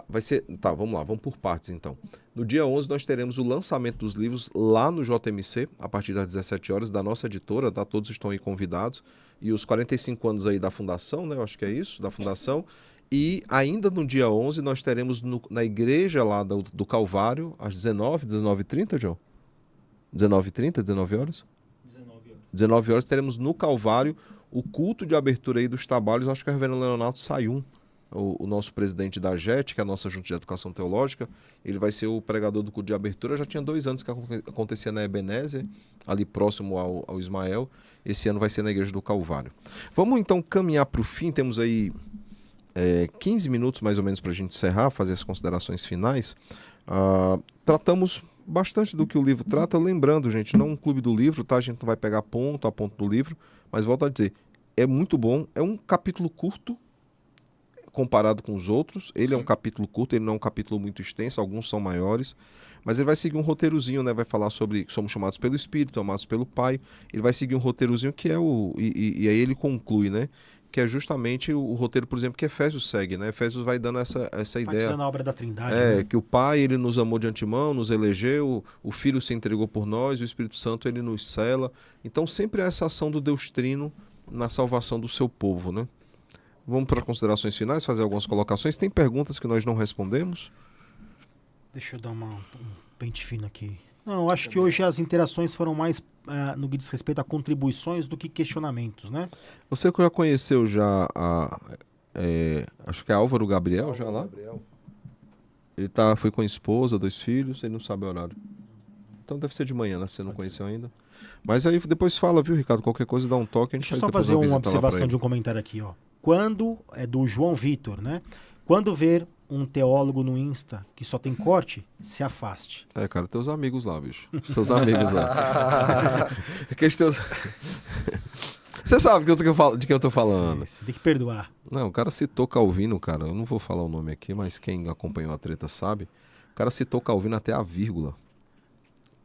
S1: vai ser... Vamos lá, vamos por partes então. No dia 11 nós teremos o lançamento dos livros lá no JMC, a partir das 17 horas, da nossa editora, tá? Todos estão aí convidados. E os 45 anos aí da Fundação, né? Eu acho que é isso, da Fundação. E ainda no dia 11 nós teremos na igreja lá do Calvário, às 19h30, João? 19h30, 19 horas? 19 horas teremos no Calvário o culto de abertura aí dos trabalhos. Acho que é o reverendo Leonardo Sayum, o nosso presidente da JET, que é a nossa Junta de Educação Teológica. Ele vai ser o pregador do culto de abertura. Já tinha 2 anos que acontecia na Ebenezer, ali próximo ao Ismael. Esse ano vai ser na Igreja do Calvário. Vamos então caminhar para o fim. Temos aí 15 minutos mais ou menos para a gente encerrar, fazer as considerações finais. Tratamos bastante do que o livro trata, lembrando, gente, não um clube do livro, tá? A gente não vai pegar ponto a ponto do livro, mas volto a dizer, é muito bom, é um capítulo curto comparado com os outros. Ele Sim. É um capítulo curto, ele não é um capítulo muito extenso, alguns são maiores, mas ele vai seguir um roteirozinho, né? Vai falar sobre somos chamados pelo Espírito, amados pelo Pai. Ele vai seguir um roteirozinho que é e aí ele conclui, né? Que é justamente o roteiro, por exemplo, que Efésios segue, né? Efésios vai dando essa ideia.
S4: Vai a obra da Trindade. Né?
S1: Que o Pai, ele nos amou de antemão, nos elegeu, o Filho se entregou por nós, o Espírito Santo, ele nos cela. Então, sempre há essa ação do Deus Trino na salvação do seu povo, né? Vamos para considerações finais, fazer algumas colocações. Tem perguntas que nós não respondemos?
S4: Deixa eu dar um pente fino aqui. Não, acho que hoje as interações foram mais no que diz respeito a contribuições do que questionamentos, né?
S1: Você que já conheceu acho que é Álvaro Gabriel, já lá?
S2: Gabriel.
S1: Ele foi com a esposa, 2 filhos, ele não sabe o horário. Então deve ser de manhã, né? Você não conheceu ainda. Mas aí depois fala, viu, Ricardo? Qualquer coisa dá um toque.
S4: Deixa eu só fazer uma observação de um comentário aqui, ó. Quando, é do João Vitor, né? Quando ver um teólogo no Insta que só tem corte, se afaste.
S1: Cara, teus amigos lá, bicho. Teus amigos lá. Teus... Você sabe de quem eu tô falando.
S4: Sim, tem que perdoar.
S1: Não, o cara citou Calvino, cara. Eu não vou falar o nome aqui, mas quem acompanhou a treta sabe. O cara citou Calvino até a vírgula.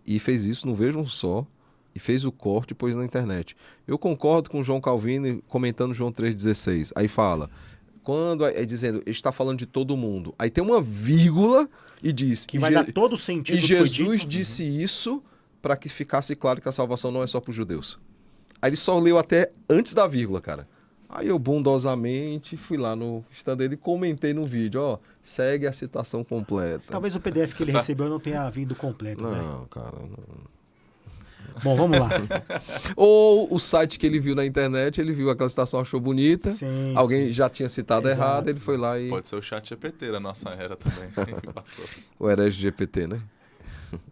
S1: E fez isso no Vejam Só. E fez o corte e pôs na internet. Eu concordo com o João Calvino comentando João 3,16. Aí fala... Quando dizendo, ele está falando de todo mundo. Aí tem uma vírgula e diz...
S4: Que vai dar todo sentido.
S1: E Jesus disse isso para que ficasse claro que a salvação não é só para os judeus. Aí ele só leu até antes da vírgula, cara. Aí eu bondosamente fui lá no Insta dele e comentei no vídeo, ó, segue a citação completa.
S4: Talvez o PDF que ele recebeu não tenha vindo completo,
S1: não,
S4: né?
S1: Não, cara... Não.
S4: Bom, vamos lá.
S1: Ou o site que ele viu na internet, ele viu aquela citação, achou bonita,
S4: sim,
S1: alguém já tinha citado errado, ele foi lá e...
S3: Pode ser o chat GPT da nossa era também, que passou.
S1: O herege GPT, né?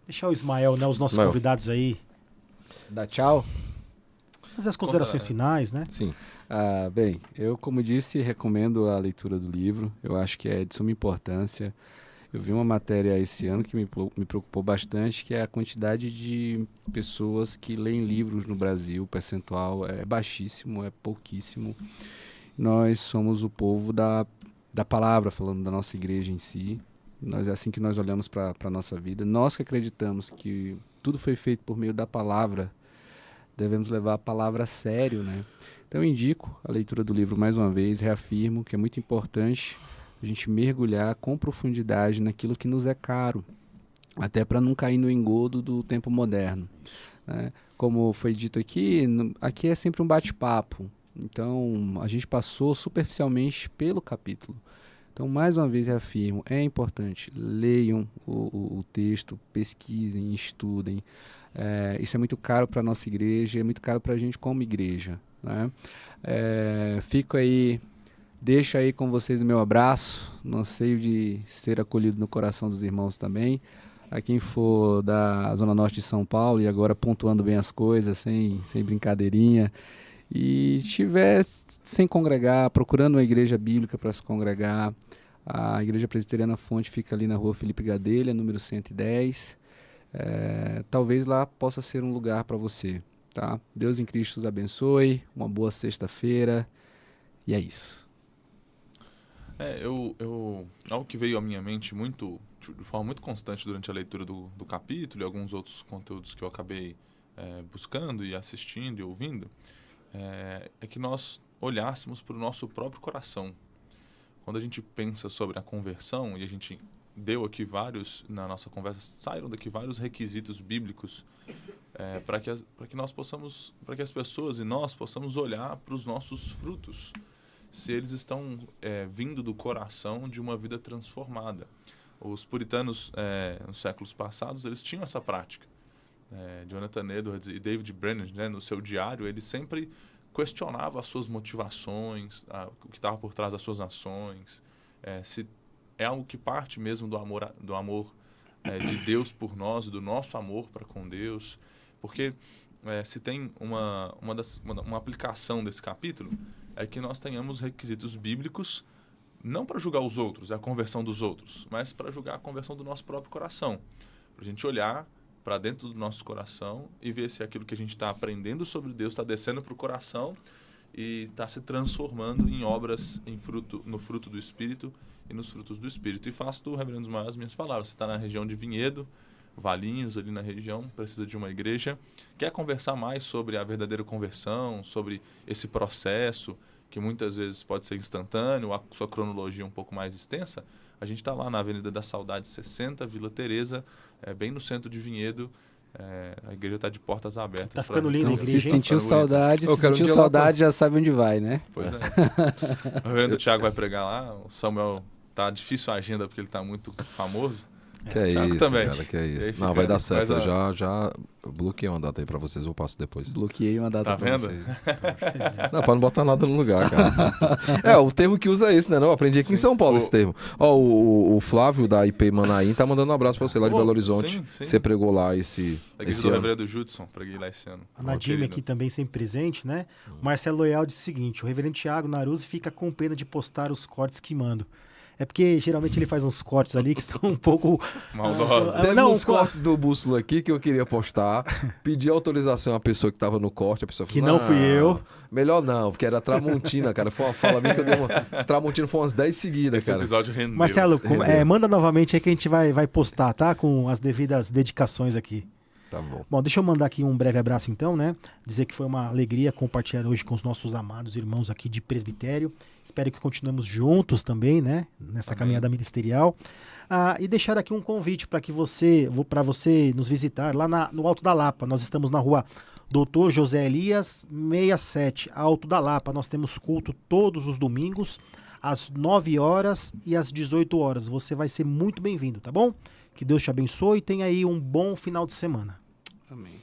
S4: Deixar o Ismael, né, os nossos convidados aí.
S2: Dá tchau.
S4: Fazer as considerações finais, né?
S1: Sim.
S2: Bem, eu, como disse, recomendo a leitura do livro. Eu acho que é de suma importância. Eu vi uma matéria esse ano que me preocupou bastante, que é a quantidade de pessoas que leem livros no Brasil. O percentual é baixíssimo, é pouquíssimo. Nós somos o povo da palavra, falando da nossa igreja em si. É assim que nós olhamos para a nossa vida. Nós que acreditamos que tudo foi feito por meio da palavra, devemos levar a palavra a sério, né? Então eu indico a leitura do livro mais uma vez, reafirmo que é muito importante a gente mergulhar com profundidade naquilo que nos é caro, até para não cair no engodo do tempo moderno. né? Como foi dito aqui, aqui é sempre um bate-papo. Então, a gente passou superficialmente pelo capítulo. Então, mais uma vez, reafirmo, é importante, leiam o texto, pesquisem, estudem. Isso é muito caro para a nossa igreja, é muito caro para a gente como igreja, né? Fico aí, deixo aí com vocês o meu abraço, no anseio de ser acolhido no coração dos irmãos também. A quem for da Zona Norte de São Paulo e agora pontuando bem as coisas, sem brincadeirinha, e estiver sem congregar, procurando uma igreja bíblica para se congregar, a Igreja Presbiteriana Fonte fica ali na rua Felipe Gadelha, número 110. Talvez lá possa ser um lugar para você, tá? Deus em Cristo os abençoe, uma boa sexta-feira, e é isso.
S3: Algo que veio à minha mente de forma muito constante durante a leitura do capítulo e alguns outros conteúdos que eu acabei buscando e assistindo e ouvindo, é que nós olhássemos para o nosso próprio coração. Quando a gente pensa sobre a conversão, e a gente deu aqui na nossa conversa, saíram daqui vários requisitos bíblicos para que as pessoas e nós possamos olhar para os nossos frutos, se eles estão vindo do coração de uma vida transformada. Os puritanos, nos séculos passados, eles tinham essa prática. Jonathan Edwards e David Brennan, né, no seu diário, ele sempre questionava as suas motivações, o que estava por trás das suas ações, se é algo que parte mesmo do amor de Deus por nós, do nosso amor para com Deus, porque se tem uma aplicação desse capítulo, é que nós tenhamos requisitos bíblicos, não para julgar os outros, a conversão dos outros, mas para julgar a conversão do nosso próprio coração, para a gente olhar para dentro do nosso coração e ver se aquilo que a gente está aprendendo sobre Deus está descendo para o coração e está se transformando em obras, no fruto do Espírito e nos frutos do Espírito. E faço do Reverendo Ismael as minhas palavras. Você está na região de Vinhedo, Valinhos, ali na região, precisa de uma igreja, quer conversar mais sobre a verdadeira conversão, sobre esse processo, que muitas vezes pode ser instantâneo, a sua cronologia um pouco mais extensa, a gente está lá na Avenida da Saudade 60, Vila Teresa, bem no centro de Vinhedo. A igreja está de portas abertas.
S4: Tá ficando linda a igreja.
S2: Se sentiu saudade, já sabe onde vai, né?
S3: Pois é. O reverendo Thiago vai pregar lá, o Samuel tá difícil a agenda porque ele está muito famoso.
S1: Que é
S3: Thiago
S1: isso,
S3: também.
S1: cara, que é isso.
S3: Fica,
S1: não, vai dar certo. Eu já bloqueei uma data aí pra vocês, eu passo depois.
S2: Bloqueei uma data pra vocês.
S1: Não, pra não botar nada no lugar, cara. O termo que usa é esse, né? Não, eu aprendi aqui em São Paulo esse termo. Ó, o Flávio da IP Manaim tá mandando um abraço pra você lá de Belo Horizonte. Sim. Você pregou lá esse
S3: do Reverendo Judson, preguei lá esse ano.
S4: A Nadime aqui também sempre presente, né? O Marcelo Loyal disse o seguinte: o Reverendo Thiago Naruzzi fica com pena de postar os cortes que mando. É porque geralmente ele faz uns cortes ali que são um pouco
S3: maldosos.
S1: Teve uns cortes do Bússola aqui que eu queria postar. Pedi autorização à pessoa que estava no corte. A pessoa falou,
S4: que não fui eu.
S1: Melhor não, porque era Tramontina, cara. Foi uma fala minha que eu dei uma... Tramontina foi umas 10 seguidas, cara.
S3: Esse episódio rendeu.
S4: Marcelo, manda novamente aí que a gente vai postar, tá? Com as devidas dedicações aqui.
S1: Tá bom.
S4: Bom, deixa eu mandar aqui um breve abraço então, né? Dizer que foi uma alegria compartilhar hoje com os nossos amados irmãos aqui de presbitério. Espero que continuemos juntos também, né? Nessa caminhada ministerial. E deixar aqui um convite para você nos visitar lá no Alto da Lapa. Nós estamos na rua Doutor José Elias 67, Alto da Lapa. Nós temos culto todos os domingos, às 9 horas e às 18 horas. Você vai ser muito bem-vindo, tá bom? Que Deus te abençoe e tenha aí um bom final de semana.
S2: Amém.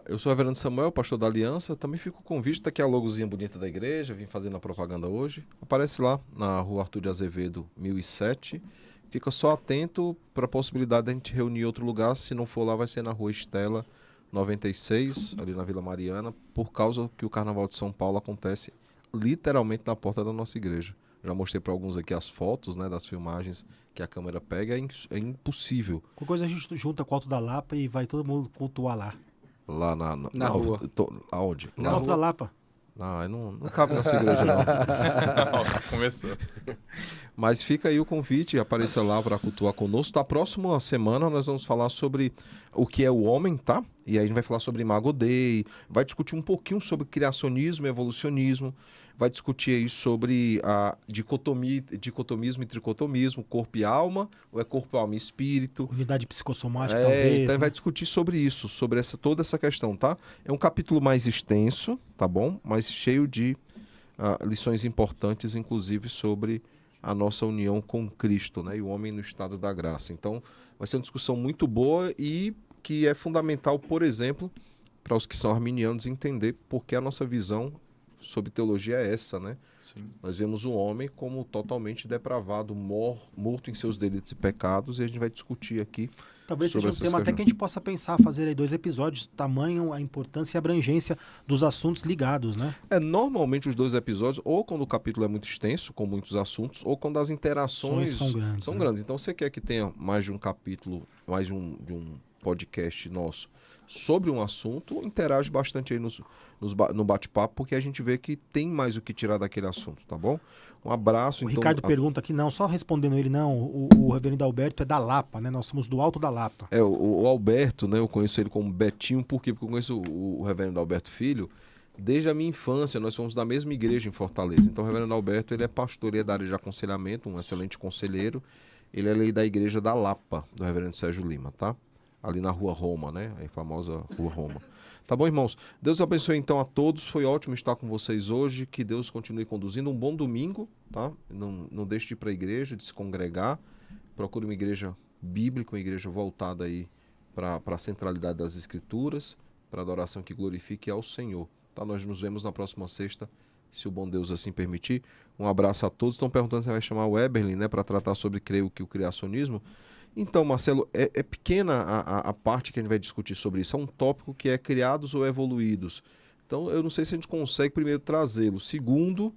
S1: Eu sou o Reverendo Samuel, pastor da Aliança. Também fica o convite, tá aqui a logozinha bonita da igreja. Vim fazendo a propaganda hoje. Aparece lá na rua Arthur de Azevedo, 1007. Fica só atento para a possibilidade de a gente reunir em outro lugar. Se não for lá, vai ser na rua Estela 96, ali na Vila Mariana, por causa que o Carnaval de São Paulo acontece literalmente na porta da nossa igreja. Já mostrei para alguns aqui as fotos, né, das filmagens que a câmera pega, é impossível.
S4: Qualquer coisa a gente junta com o Alto da Lapa e vai todo mundo cultuar lá.
S1: Lá na rua. Aonde?
S4: No Alto da Lapa.
S1: Não cabe na nossa igreja, não.
S3: Começou.
S1: Mas fica aí o convite, apareça lá para cultuar conosco. Na próxima semana nós vamos falar sobre o que é o homem, tá? E aí a gente vai falar sobre Imago Dei, vai discutir um pouquinho sobre criacionismo e evolucionismo, vai discutir aí sobre a dicotomismo e tricotomismo, corpo e alma, ou é corpo, alma e espírito.
S4: Unidade psicossomática, talvez.
S1: Então
S4: né?
S1: vai discutir sobre isso, sobre toda essa questão, tá? É um capítulo mais extenso, tá bom? Mas cheio de lições importantes, inclusive sobre a nossa união com Cristo, né? E o homem no estado da graça. Então vai ser uma discussão muito boa e que é fundamental, por exemplo, para os que são arminianos entender por que a nossa visão sobre teologia é essa, né?
S3: Sim.
S1: Nós vemos o homem como totalmente depravado, morto em seus delitos e pecados, e a gente vai discutir aqui
S4: Talvez
S1: sobre
S4: seja um
S1: essas
S4: tema até
S1: questões.
S4: que a gente possa pensar, fazer aí 2 episódios, tamanho, a importância e a abrangência dos assuntos ligados, né?
S1: Normalmente os 2 episódios, ou quando o capítulo é muito extenso, com muitos assuntos, ou quando as interações
S4: São grandes.
S1: são
S4: né?
S1: grandes. Então, você quer que tenha mais de um capítulo, mais de um podcast nosso sobre um assunto, interage bastante aí no bate-papo, porque a gente vê que tem mais o que tirar daquele assunto, tá bom? Um abraço.
S4: O
S1: então,
S4: Ricardo pergunta aqui, não, só respondendo ele, não, o reverendo Alberto é da Lapa, né? Nós somos do Alto da Lapa.
S1: O Alberto, né? Eu conheço ele como Betinho, por quê? Porque eu conheço o reverendo Alberto Filho desde a minha infância. Nós fomos da mesma igreja em Fortaleza. Então, o reverendo Alberto, ele é pastor, ele é da área de aconselhamento, um excelente conselheiro. Ele é ali da igreja da Lapa, do reverendo Sérgio Lima, tá? Ali na Rua Roma, né? A famosa Rua Roma. Tá bom, irmãos? Deus abençoe então a todos. Foi ótimo estar com vocês hoje. Que Deus continue conduzindo. Um bom domingo, tá? Não deixe de ir para a igreja, de se congregar. Procure uma igreja bíblica, uma igreja voltada aí para a centralidade das Escrituras, para adoração que glorifique ao Senhor. Tá? Nós nos vemos na próxima sexta, se o bom Deus assim permitir. Um abraço a todos. Estão perguntando se vai chamar o Eberlin, né, para tratar sobre, creio que, o criacionismo. Então, Marcelo, é pequena a parte que a gente vai discutir sobre isso. É um tópico que é criados ou evoluídos. Então, eu não sei se a gente consegue, primeiro, trazê-lo. Segundo,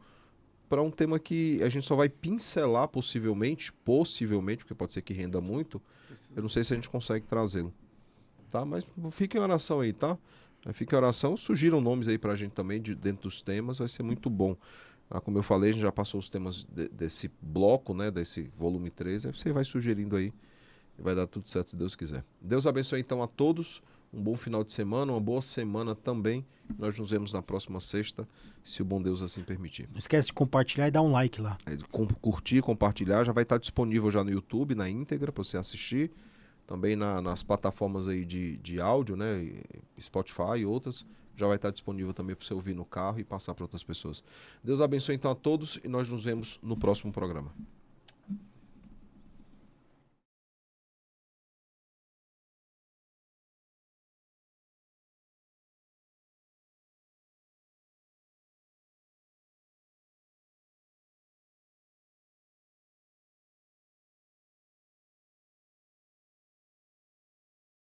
S1: para um tema que a gente só vai pincelar possivelmente, porque pode ser que renda muito, eu não sei se a gente consegue trazê-lo. Tá? Mas fique em oração aí, tá? Fique em oração. Sugiram nomes aí para a gente também, dentro dos temas, vai ser muito bom. Como eu falei, a gente já passou os temas desse bloco, né, desse volume 3, aí você vai sugerindo aí. Vai dar tudo certo se Deus quiser. Deus abençoe então a todos. Um bom final de semana, uma boa semana também. Nós nos vemos na próxima sexta, se o bom Deus assim permitir.
S4: Não esquece de compartilhar e dar um like lá.
S1: Curtir, compartilhar, já vai estar disponível já no YouTube, na íntegra, para você assistir. Também nas plataformas aí de áudio, né? Spotify e outras. Já vai estar disponível também para você ouvir no carro e passar para outras pessoas. Deus abençoe então a todos e nós nos vemos no próximo programa.